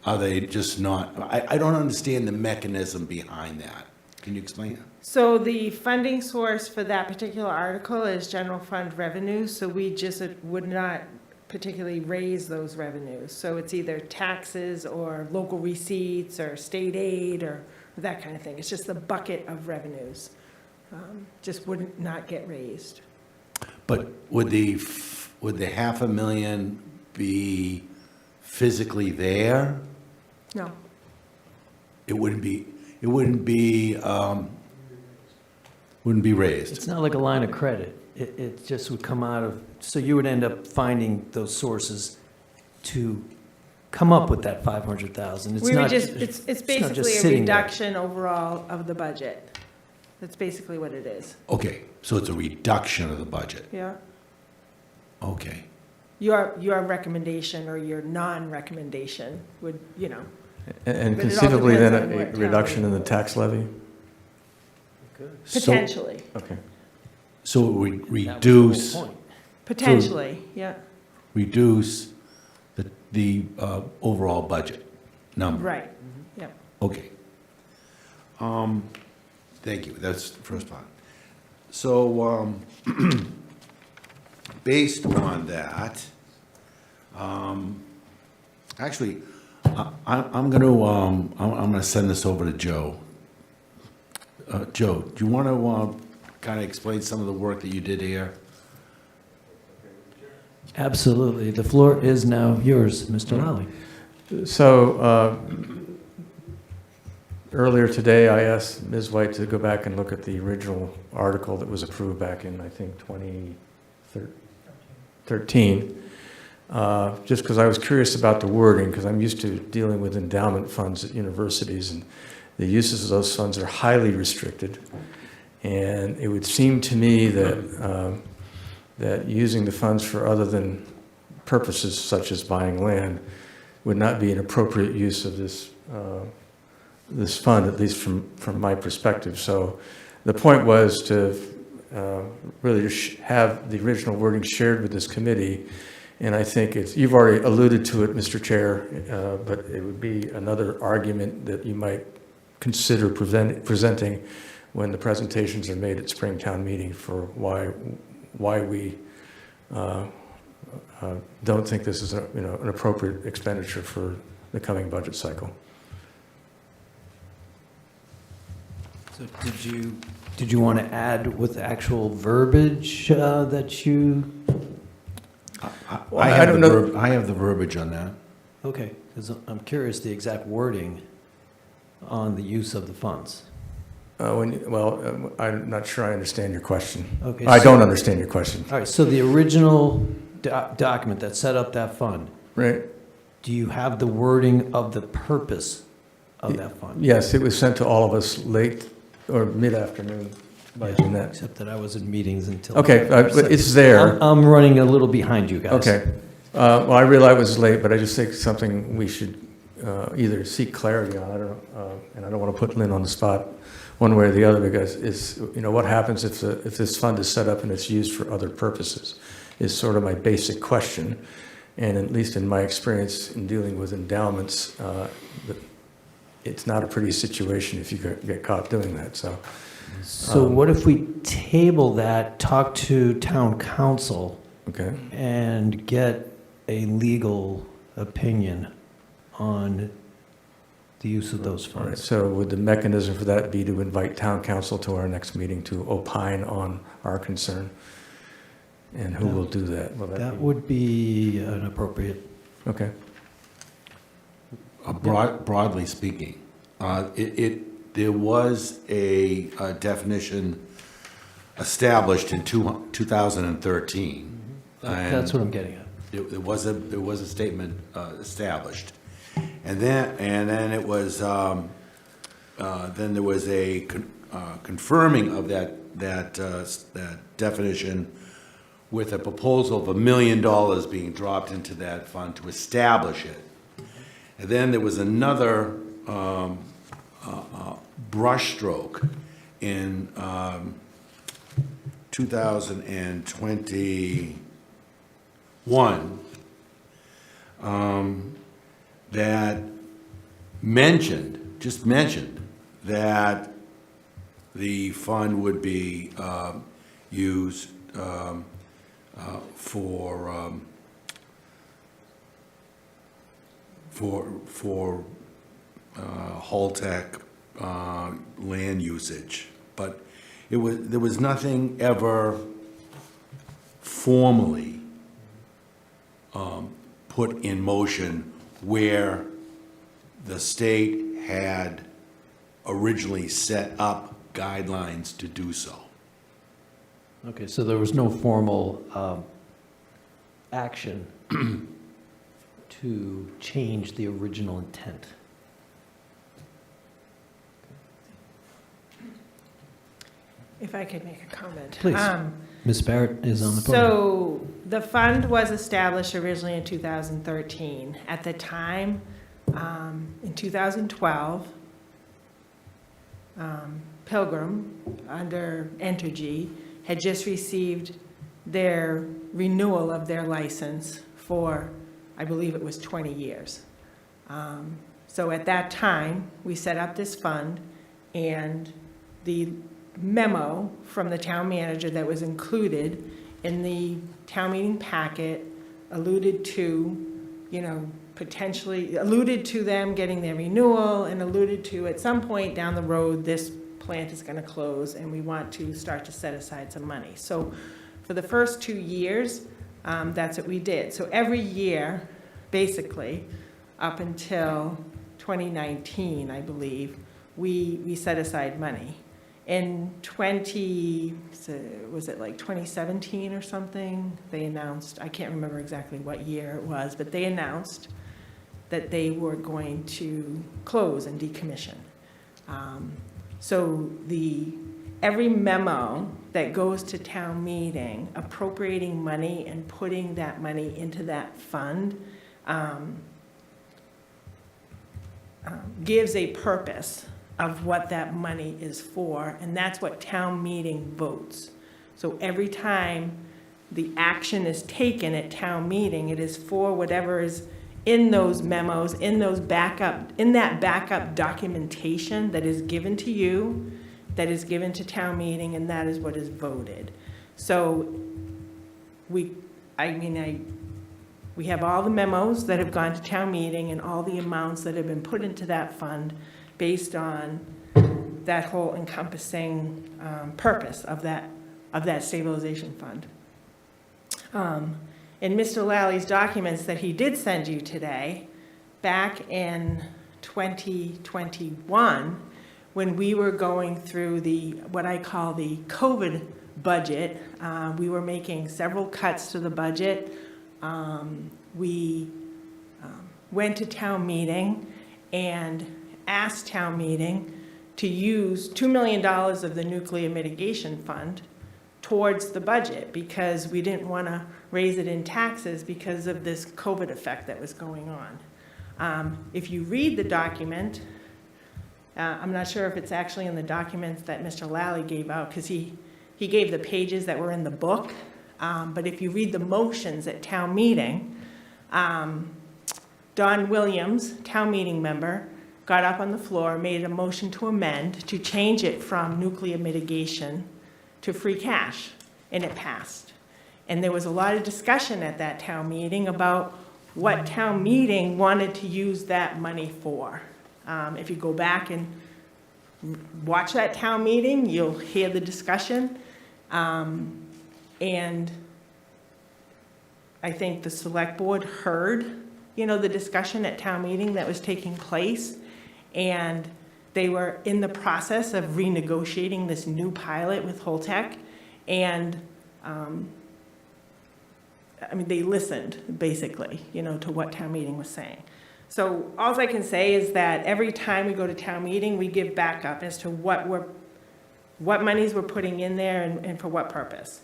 are they just not, I don't understand the mechanism behind that. Can you explain it? So the funding source for that particular article is general fund revenue, so we just would not particularly raise those revenues. So it's either taxes or local receipts or state aid or that kind of thing. It's just the bucket of revenues, just would not get raised. But would the $500,000 be physically there? No. It wouldn't be raised. It's not like a line of credit. It just would come out of, so you would end up finding those sources to come up with that 500,000. It's We would not just, it's not just basically a sitting there. reduction overall of the budget. That's basically what it is. Okay, so it's a reduction of the budget. Yeah. Okay. Your recommendation or your non-recommendation would, And But it all conceivably then depends on a what town reduction in the votes. tax levy? So- potentially, Okay. So it would That was the whole reduce, point. potentially, yeah, reduce the overall budget number. right, yeah. Okay. Thank you, that's the first part. So, based on that, actually, I'm gonna send this over to Joe. Joe, do you want to kind of explain some of the work that you did here? Absolutely. The floor is now yours, Mr. Lally. So earlier today, I asked Ms. White to go back and look at the original article that was approved back in, I think, 2013. Just because I was curious about the wording, because I'm used to dealing with endowment funds at universities, and the uses of those funds are highly restricted. And it would seem to me that that using the funds for other than purposes such as buying land would not be an appropriate use of this this fund, at least from my perspective. So the point was to really have the original wording shared with this committee. And I think you've already alluded to it, Mr. Chair, but it would be another argument that you might consider presenting when the presentations are made at Springtown meeting for why we don't think this is an appropriate expenditure for the coming budget cycle. So did you want to add with actual verbiage that you, I have the verbiage on that. okay, because I'm curious the exact wording on the use of the funds. I'm not sure I understand your question. Okay, I so- don't understand your question. All right, so the original document that set up that fund, Right? do you have the wording of the purpose of that fund? Yes, it was sent to all of us late or mid-afternoon by Jeanette. Except that I was in meetings until. Okay, but it's there. I'm running a little behind you guys. Okay. Well, I realize it was late, but I just think something we should either seek clarity on. I don't, and I don't want to put Lynn on the spot one way or the other, because what happens if this fund is set up and it's used for other purposes is sort of my basic question. And at least in my experience in dealing with endowments, it's not a pretty situation if you get caught doing that. So what if we table that, talk to town council, Okay. and get a legal opinion on the use of those All right, funds? so would the mechanism for that be to invite town council to our next meeting to opine on our concern? And who will do that? Will That be? would be an appropriate. Okay. Broadly speaking, there was a definition established in 2013. That's what I'm getting at. There was a statement established, and then it was then there was a confirming of that definition with a proposal of $1 million being dropped into that fund to establish it. And then there was another brushstroke in 2021 that just mentioned that the fund would be used for Holtec land usage, but there was nothing ever formally put in motion where the state had originally set up guidelines to do so. Okay, so there was no formal action to change the original intent. If I could make a comment. Please. Ms. Barrett is on the podium. So the fund was established originally in 2013. At the time, in 2012, Pilgrim, under Entergy, had just received their renewal of their license for, I believe it was 20 years. So at that time, we set up this fund, and the memo from the town manager that was included in the town meeting packet alluded to, potentially alluded to them getting their renewal, and alluded to at some point down the road, this plant is going to close and we want to start to set aside some money. So for the first 2 years, that's what we did. So every year, basically, up until 2019, I believe, we set aside money. In 2017 or something, they announced, I can't remember exactly what year it was, but they announced that they were going to close and decommission. So every memo that goes to town meeting appropriating money and putting that money into that fund gives a purpose of what that money is for, and that's what town meeting votes. So every time the action is taken at town meeting, it is for whatever is in those memos, in that backup documentation that is given to you, that is given to town meeting, and that is what is voted. So we have all the memos that have gone to town meeting and all the amounts that have been put into that fund based on that whole encompassing purpose of that stabilization fund. In Mr. Lally's documents that he did send you today, back in 2021, when we were going through what I call the COVID budget, we were making several cuts to the budget. We went to town meeting and asked town meeting to use $2 million of the nuclear mitigation fund towards the budget because we didn't want to raise it in taxes because of this COVID effect that was going on. If you read the document, I'm not sure if it's actually in the documents that Mr. Lally gave out because he gave the pages that were in the book. But if you read the motions at town meeting, Don Williams, town meeting member, got up on the floor, made a motion to amend to change it from nuclear mitigation to free cash, and it passed. And there was a lot of discussion at that town meeting about what town meeting wanted to use that money for. If you go back and watch that town meeting, you'll hear the discussion. And I think the select board heard, the discussion at town meeting that was taking place. And they were in the process of renegotiating this new pilot with Holtec. And, they listened, basically, to what town meeting was saying. So all I can say is that every time we go to town meeting, we give backup as to what monies we're putting in there and for what purpose.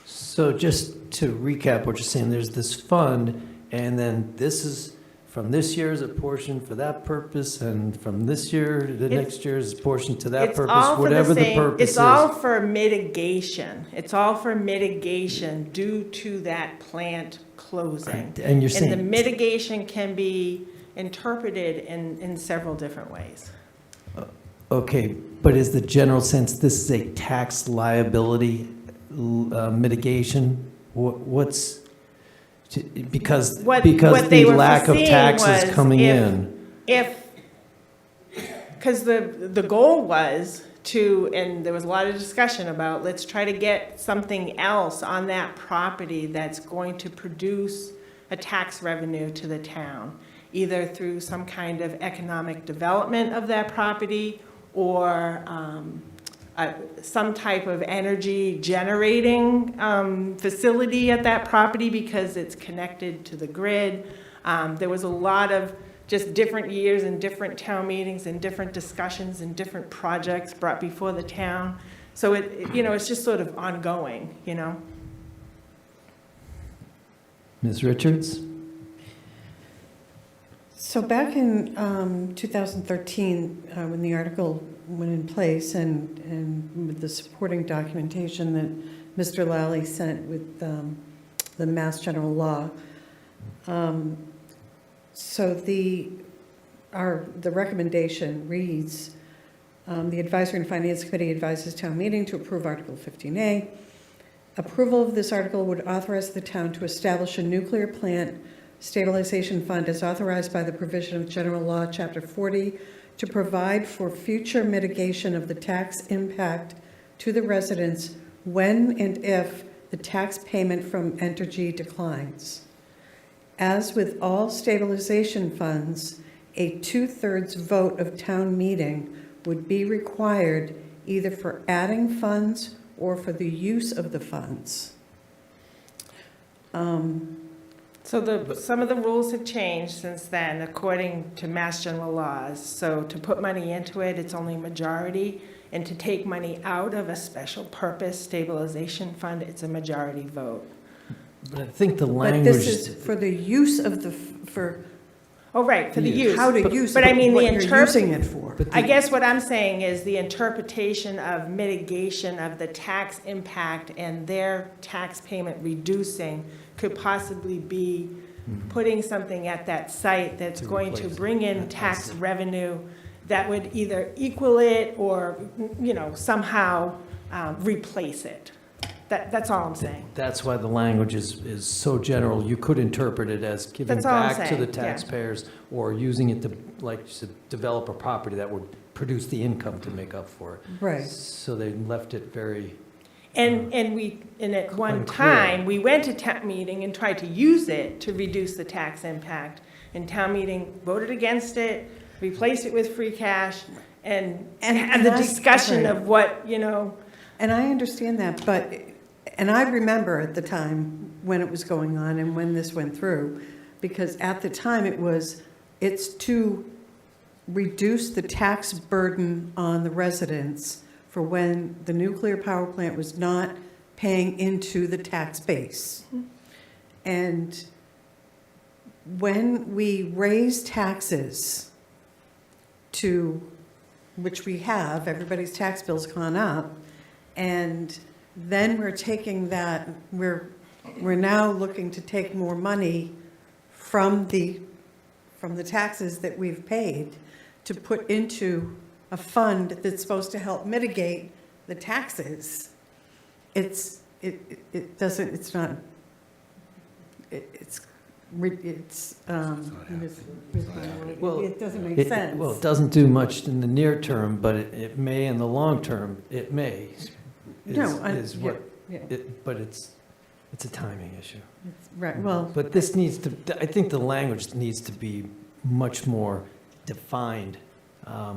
So just to recap what you're saying, there's this fund, and then this is, from this year is a portion for that purpose, and from this year, the next year is a portion to that purpose, whatever the purpose is. It's all for mitigation. It's all for mitigation due to that plant closing. Right, and you're saying- And the mitigation can be interpreted in several different ways. Okay, but is the general sense this is a tax liability mitigation? What's, because What the they were lack of foreseeing taxes was coming in? Because the goal was to, and there was a lot of discussion about, let's try to get something else on that property that's going to produce a tax revenue to the town, either through some kind of economic development of that property or some type of energy generating facility at that property because it's connected to the grid. There was a lot of just different years and different town meetings and different discussions and different projects brought before the town. So it's just sort of ongoing, Ms. Richards? So back in 2013, when the article went in place and with the supporting documentation that Mr. Lally sent with the Mass General Law, so the recommendation reads, the Advisory and Finance Committee advises town meeting to approve Article 15A. Approval of this article would authorize the town to establish a nuclear plant stabilization fund as authorized by the provision of General Law, Chapter 40, to provide for future mitigation of the tax impact to the residents when and if the tax payment from Entergy declines. As with all stabilization funds, a 2/3 vote of town meeting would be required either for adding funds or for the use of the funds. So some of the rules have changed since then, according to Mass General laws. So to put money into it, it's only majority, and to take money out of a special purpose stabilization fund, it's a majority vote. But I think the But language. this is for the use of Oh, right, for the use. how to use But it, I mean, what the you're using it for. I guess what I'm saying is the interpretation of mitigation of the tax impact and their tax payment reducing could possibly be putting something at that site that's To going to replace it. bring in I tax see. revenue that would either equal it or, somehow replace it. That's all I'm saying. That's why the language is so general. You could interpret it as giving That's all I'm back to the saying, yeah. taxpayers or using it to, like you said, develop a property that would produce the income to make up for it. Right. So they left it very, And at one Unclear. time, we went to town meeting and tried to use it to reduce the tax impact. And town meeting voted against it, replaced it with free cash, and had the discussion of what, And I understand that, and I remember at the time when it was going on and when this went through, because at the time it's to reduce the tax burden on the residents for when the nuclear power plant was not paying into the tax base. And when we raise taxes which we have, everybody's tax bill's gone up, and then we're taking that, we're now looking to take more money from the taxes that we've paid to put into a fund that's supposed to help mitigate the taxes. It doesn't, it's not, Well, it doesn't make sense. well, it doesn't do much in the near term, but it may in the long term, it may. But it's a timing issue. Right, well, But this needs to, I think the language needs to be much more defined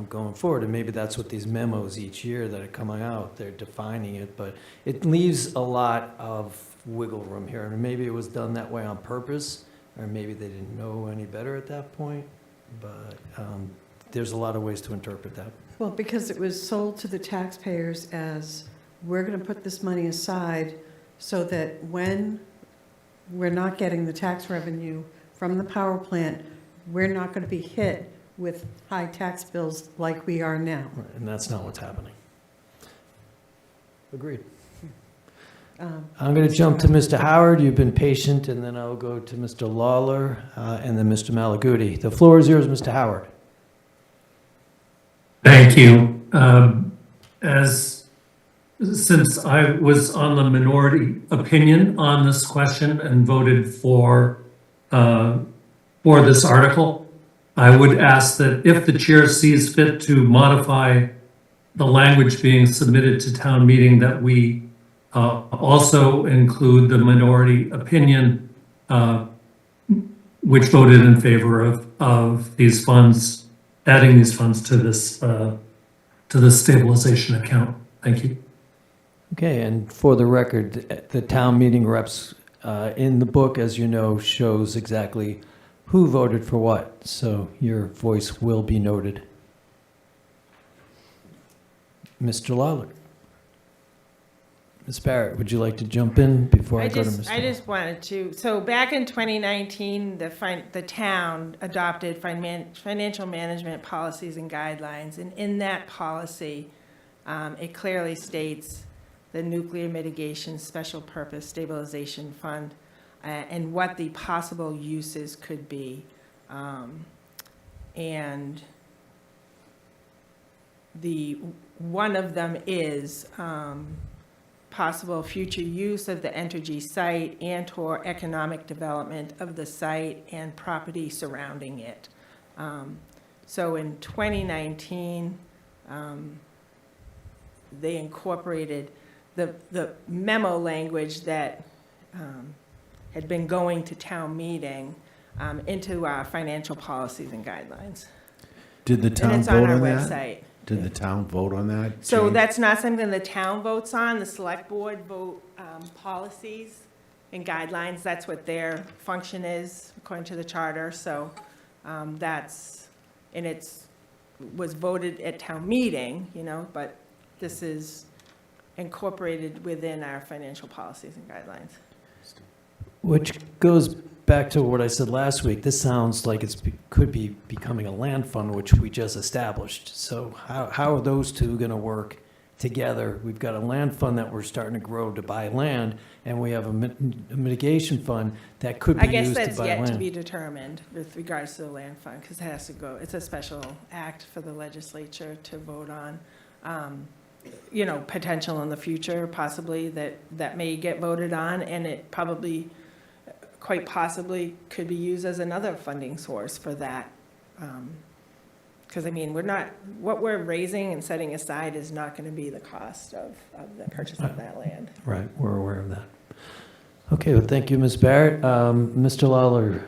going forward. And maybe that's what these memos each year that are coming out, they're defining it. But it leaves a lot of wiggle room here. And maybe it was done that way on purpose, or maybe they didn't know any better at that point. But there's a lot of ways to interpret that. well, because it was sold to the taxpayers as, we're going to put this money aside so that when we're not getting the tax revenue from the power plant, we're not going to be hit with high tax bills like we are now. Right, and that's not what's happening. Agreed. I'm going to jump to Mr. Howard. You've been patient, and then I'll go to Mr. Lawler, and then Mr. Malaguti. The floor is yours, Mr. Howard. Thank you. Since I was on the minority opinion on this question and voted for this article, I would ask that if the chair sees fit to modify the language being submitted to town meeting, that we also include the minority opinion, which voted in favor of these funds, adding these funds to this stabilization account. Thank you. Okay, and for the record, the town meeting reps in the book, as you know, shows exactly who voted for what, so your voice will be noted. Mr. Lawler. Ms. Barrett, would you like to jump in before I go to Mr. I just wanted to, so back in 2019, the town adopted financial management policies and guidelines, and in that policy, it clearly states the Nuclear Mitigation Special Purpose Stabilization Fund and what the possible uses could be. And one of them is possible future use of the Entergy site and/or economic development of the site and property surrounding it. So in 2019, they incorporated the memo language that had been going to town meeting into our financial policies and guidelines. Did the And town it's on vote our on that? website. Did the town vote on that? So change? that's not something the town votes on, the select board vote policies and guidelines, that's what their function is, according to the charter, so was voted at town meeting, but this is incorporated within our financial policies and guidelines. Which goes back to what I said last week. This sounds like could be becoming a land fund, which we just established. So how are those two going to work together. We've got a land fund that we're starting to grow to buy land, and we have a mitigation fund that could I be guess used to that's buy yet to be land. determined with regards to the land fund, because it has to go, it's a special act for the legislature to vote on. You know, potential in the future, possibly, that may get voted on, and it probably, quite possibly, could be used as another funding source for that. Because, I mean, what we're raising and setting aside is not going to be the cost of the purchase of that land. Right, we're aware of that. Okay, well, thank you, Ms. Barrett. Mr. Lawler,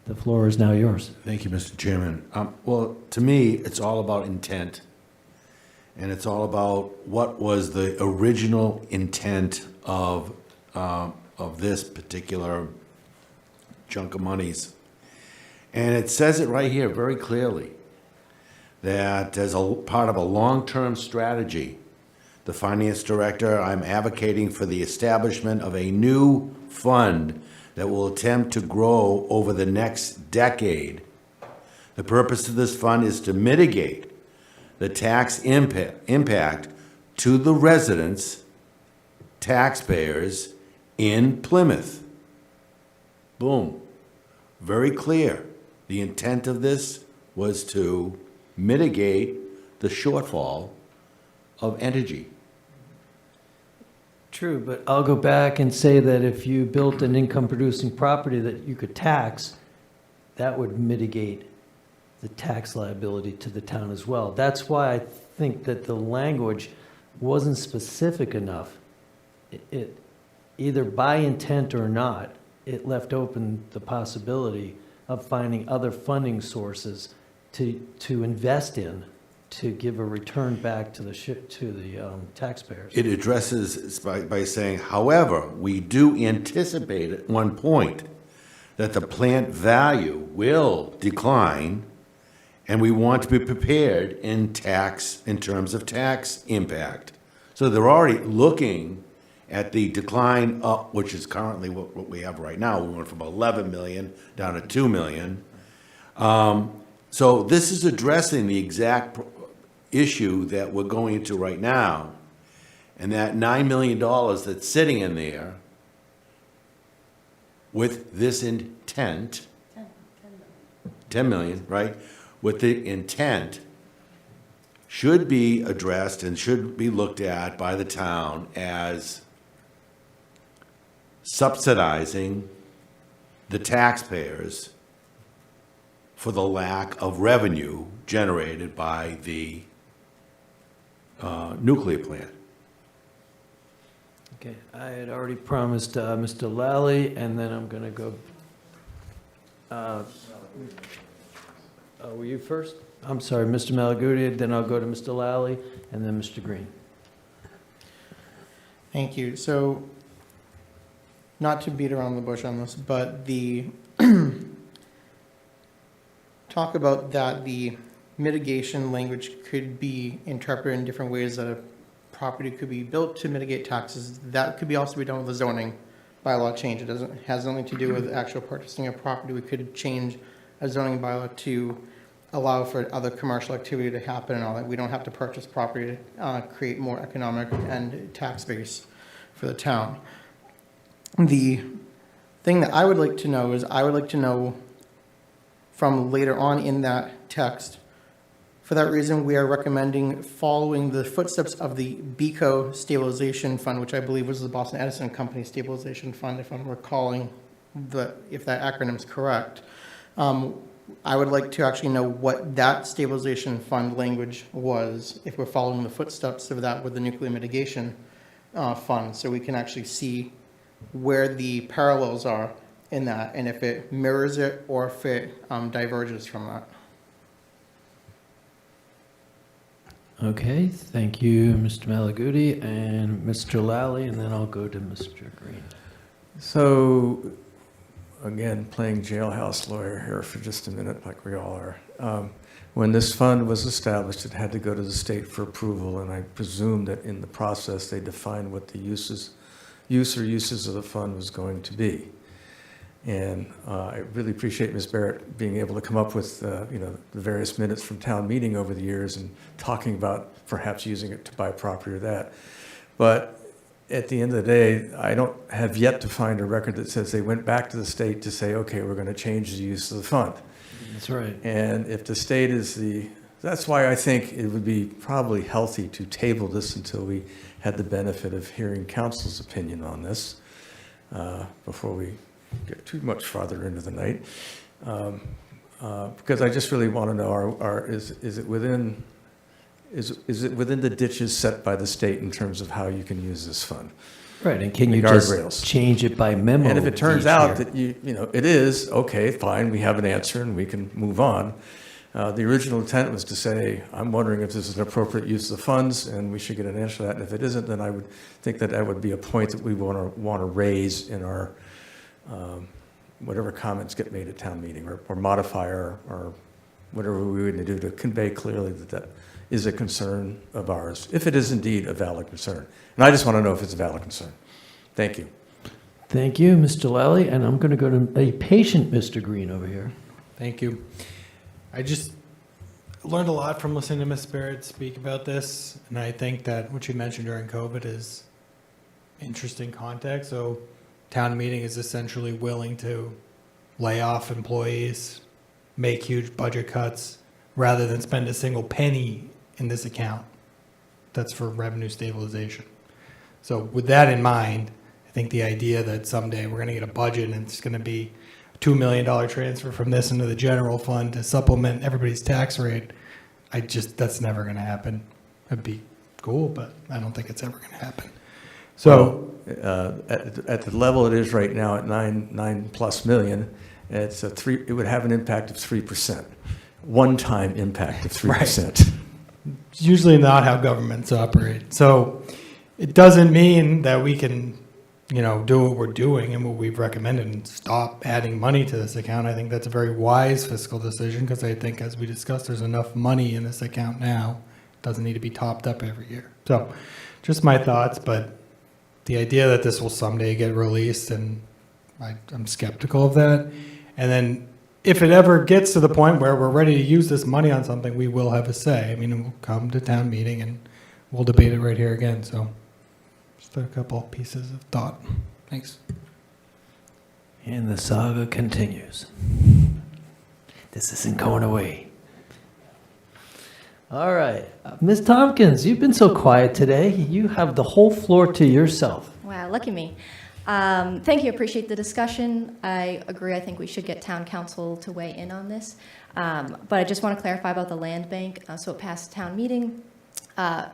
the floor is now yours. Thank you, Mr. Chairman. Well, to me, it's all about intent. And it's all about what was the original intent of this particular chunk of monies. And it says it right here very clearly, that as a part of a long-term strategy, the finance director, I'm advocating for the establishment of a new fund that will attempt to grow over the next decade. The purpose of this fund is to mitigate the tax impact to the residents, taxpayers in Plymouth. Boom. Very clear. The intent of this was to mitigate the shortfall of energy. True, but I'll go back and say that if you built an income-producing property that you could tax, that would mitigate the tax liability to the town as well. That's why I think that the language wasn't specific enough. It either by intent or not, it left open the possibility of finding other funding sources to invest in, to give a return back to the taxpayers. It addresses by saying, however, we do anticipate at one point that the plant value will decline, and we want to be prepared in terms of tax impact. So they're already looking at the decline up, which is currently what we have right now. We went from 11 million down to 2 million. So this is addressing the exact issue that we're going into right now. And that $9 million that's sitting in there with this intent, 10 million, right? With the intent should be addressed and should be looked at by the town as subsidizing the taxpayers for the lack of revenue generated by the nuclear plant. Okay, I had already promised Mr. Lally, and then I'm going to go. Were you first? I'm sorry, Mr. Malaguti, then I'll go to Mr. Lally, and then Mr. Green. Thank you. So, not to beat around the bush on this, but the talk about that the mitigation language could be interpreted in different ways, that a property could be built to mitigate taxes. That could be also be done with a zoning bylaw change. It has nothing to do with actual purchasing a property. We could change a zoning bylaw to allow for other commercial activity to happen and all that. We don't have to purchase property to create more economic and tax base for the town. The thing that I would like to know is, I would like to know from later on in that text, for that reason, we are recommending following the footsteps of the BECO Stabilization Fund, which I believe was the Boston Edison Company Stabilization Fund, if I'm recalling if that acronym is correct. I would like to actually know what that stabilization fund language was, if we're following the footsteps of that with the nuclear mitigation fund, so we can actually see where the parallels are in that, and if it mirrors it or if it diverges from that. Okay, thank you, Mr. Malaguti, and Mr. Lally, and then I'll go to Mr. Green. So, again, playing jailhouse lawyer here for just a minute, like we all are. When this fund was established, it had to go to the state for approval, and I presume that in the process, they defined what the use or uses of the fund was going to be. And I really appreciate Ms. Barrett being able to come up with, you know, the various minutes from town meeting over the years and talking about perhaps using it to buy property or that. But at the end of the day, I don't have yet to find a record that says they went back to the state to say, okay, we're going to change the use of the fund. That's right. And if the state is that's why I think it would be probably healthy to table this until we had the benefit of hearing council's opinion on this before we get too much farther into the night. Because I just really want to know, is it within the ditches set by the state in terms of how you can use this fund? Right, and can you Guardrails. just change it by memo? And if it turns each out year? that you know, it is, okay, fine, we have an answer and we can move on. The original intent was to say, I'm wondering if this is an appropriate use of the funds and we should get an answer to that. And if it isn't, then I would think that that would be a point that we want to raise in our, whatever comments get made at town meeting, or modify or whatever we would do to convey clearly that that is a concern of ours, if it is indeed a valid concern. And I just want to know if it's a valid concern. Thank you. Thank you, Mr. Lally, and I'm going to go to a patient Mr. Green over here. Thank you. I just learned a lot from listening to Ms. Barrett speak about this, and I think that what you mentioned during COVID is interesting context. So town meeting is essentially willing to lay off employees, make huge budget cuts, rather than spend a single penny in this account that's for revenue stabilization. So with that in mind, I think the idea that someday we're going to get a budget and it's going to be a $2 million transfer from this into the general fund to supplement everybody's tax rate, that's never going to happen. It'd be cool, but I don't think it's ever going to happen. So at the level it is right now at 9+ million, it would have an impact of 3%. One-time impact of 3%. Right. It's usually not how governments operate. So it doesn't mean that we can, do what we're doing and what we've recommended and stop adding money to this account. I think that's a very wise fiscal decision because I think, as we discussed, there's enough money in this account now. It doesn't need to be topped up every year. So just my thoughts, but the idea that this will someday get released, and I'm skeptical of that. And then if it ever gets to the point where we're ready to use this money on something, we will have a say. I mean, we'll come to town meeting and we'll debate it right here again. So just a couple pieces of thought. Thanks. And the saga continues. This isn't going away. All right. Ms. Tompkins, you've been so quiet today. You have the whole floor to yourself. Wow, lucky me. Thank you. Appreciate the discussion. I agree. I think we should get town council to weigh in on this. But I just want to clarify about the land bank. So it passed town meeting.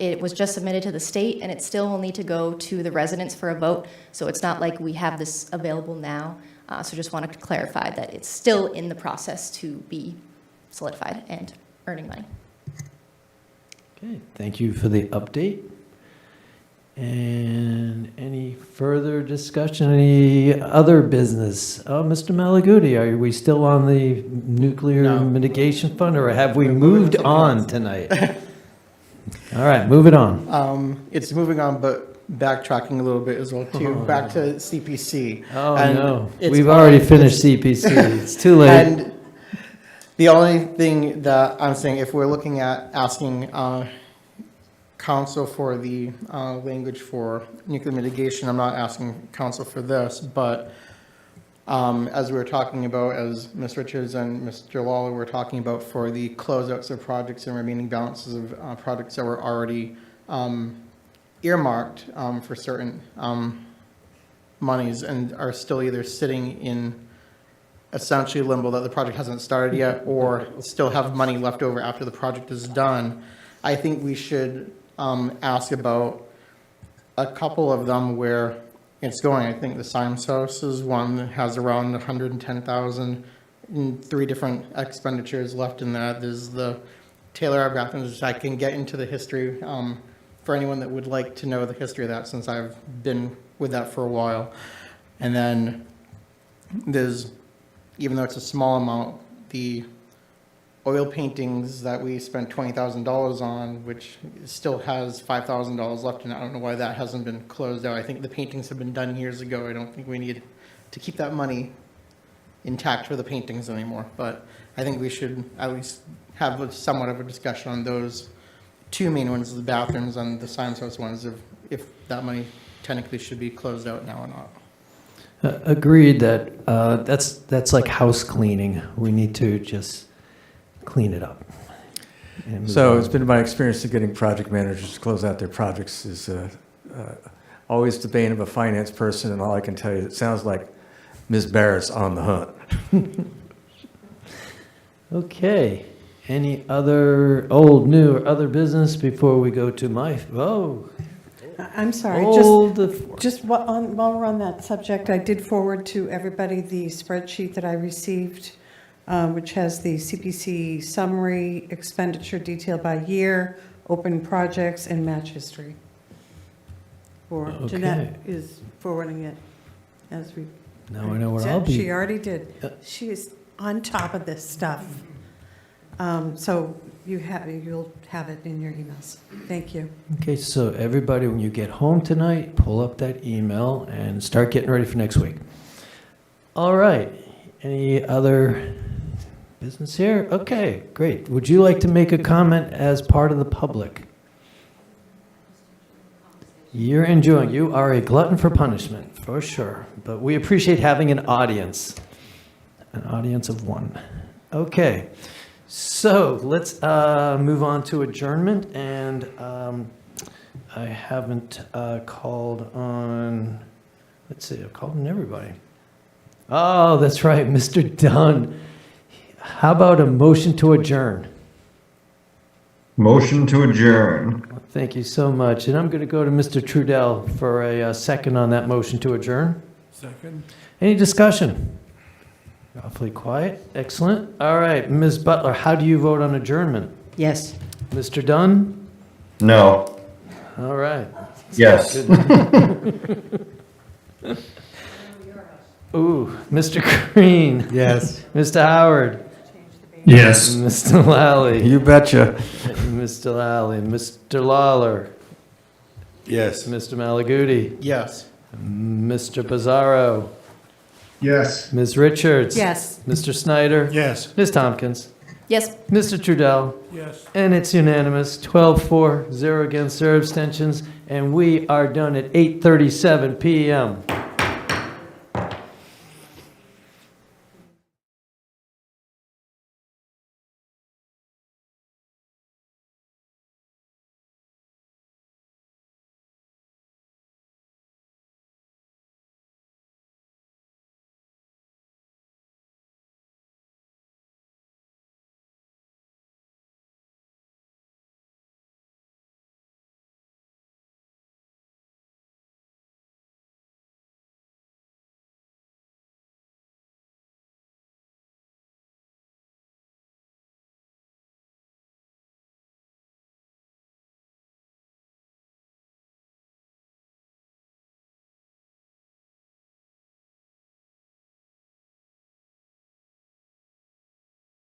It was just submitted to the state, and it still will need to go to the residents for a vote. So it's not like we have this available now. So just wanted to clarify that it's still in the process to be solidified and earning money. Okay, thank you for the update. And any further discussion, any other business? Mr. Malaguti, are we still on the nuclear mitigation fund, or have we moved on tonight? All right, move it on. It's moving on, but backtracking a little bit as well, too. Back to CPC. Oh, And no. it's We've fine. already finished CPC. It's too late. And the only thing that I'm saying, if we're looking at asking council for the language for nuclear mitigation, I'm not asking council for this, but as we were talking about, as Ms. Richards and Mr. Lawler were talking about, for the closeouts of projects and remaining balances of projects that were already earmarked for certain monies and are still either sitting in essentially limbo that the project hasn't started yet, or still have money left over after the project is done, I think we should ask about a couple of them where it's going. I think the Symes House is one that has around 110,000 and 3 different expenditures left in that. There's the Taylor Ave bathrooms, which I can get into the history for anyone that would like to know the history of that, since I've been with that for a while. And then there's, even though it's a small amount, the oil paintings that we spent $20,000 on, which still has $5,000 left, and I don't know why that hasn't been closed out. I think the paintings have been done years ago. I don't think we need to keep that money intact for the paintings anymore, but I think we should at least have somewhat of a discussion on those two main ones, the bathrooms and the science house ones, if that money technically should be closed out now or not. Agreed that that's like house cleaning. We need to just clean it up. and move So on. it's been my experience of getting project managers to close out their projects is always the bane of a finance person, and all I can tell you, it sounds like Ms. Barrett's on the hunt. Okay. Any other old, new, or other business before we go to I'm sorry, just while we're on that subject, I did forward to everybody the spreadsheet that I received, which has the CPC summary, expenditure detail by year, open projects, and match history. Jeanette is forwarding it as we. Now I know where I'll be. She already did. She is on top of this stuff. So you'll have it in your emails. Thank you. Okay, so everybody, when you get home tonight, pull up that email and start getting ready for next week. All right. Any other business here? Okay, great. Would you like to make a comment as part of the public? You are a glutton for punishment, for sure. But we appreciate having an audience of one. Okay. So let's move on to adjournment, and I haven't called on, let's see, I've called on everybody. Oh, that's right, Mr. Dunn. How about a motion to adjourn? Motion to adjourn. Thank you so much. And I'm going to go to Mr. Trudell for a second on that motion to adjourn. Second. Any discussion? Awfully quiet. Excellent. All right, Ms. Butler, how do you vote on adjournment? Yes. Mr. Dunn? No. All right. Yes. Ooh, Mr. Green? Yes. Mr. Howard? Yes. Mr. Lally? You betcha. Mr. Lally. Mr. Lawler? Yes. Mr. Malaguti? Yes. Mr. Pizarro? Yes. Ms. Richards? Yes. Mr. Snyder? Yes. Ms. Tompkins? Yes. Mr. Trudell? Yes. And it's unanimous, 12-4, 0 against, 0 abstentions, and we are done at 8:37 PM.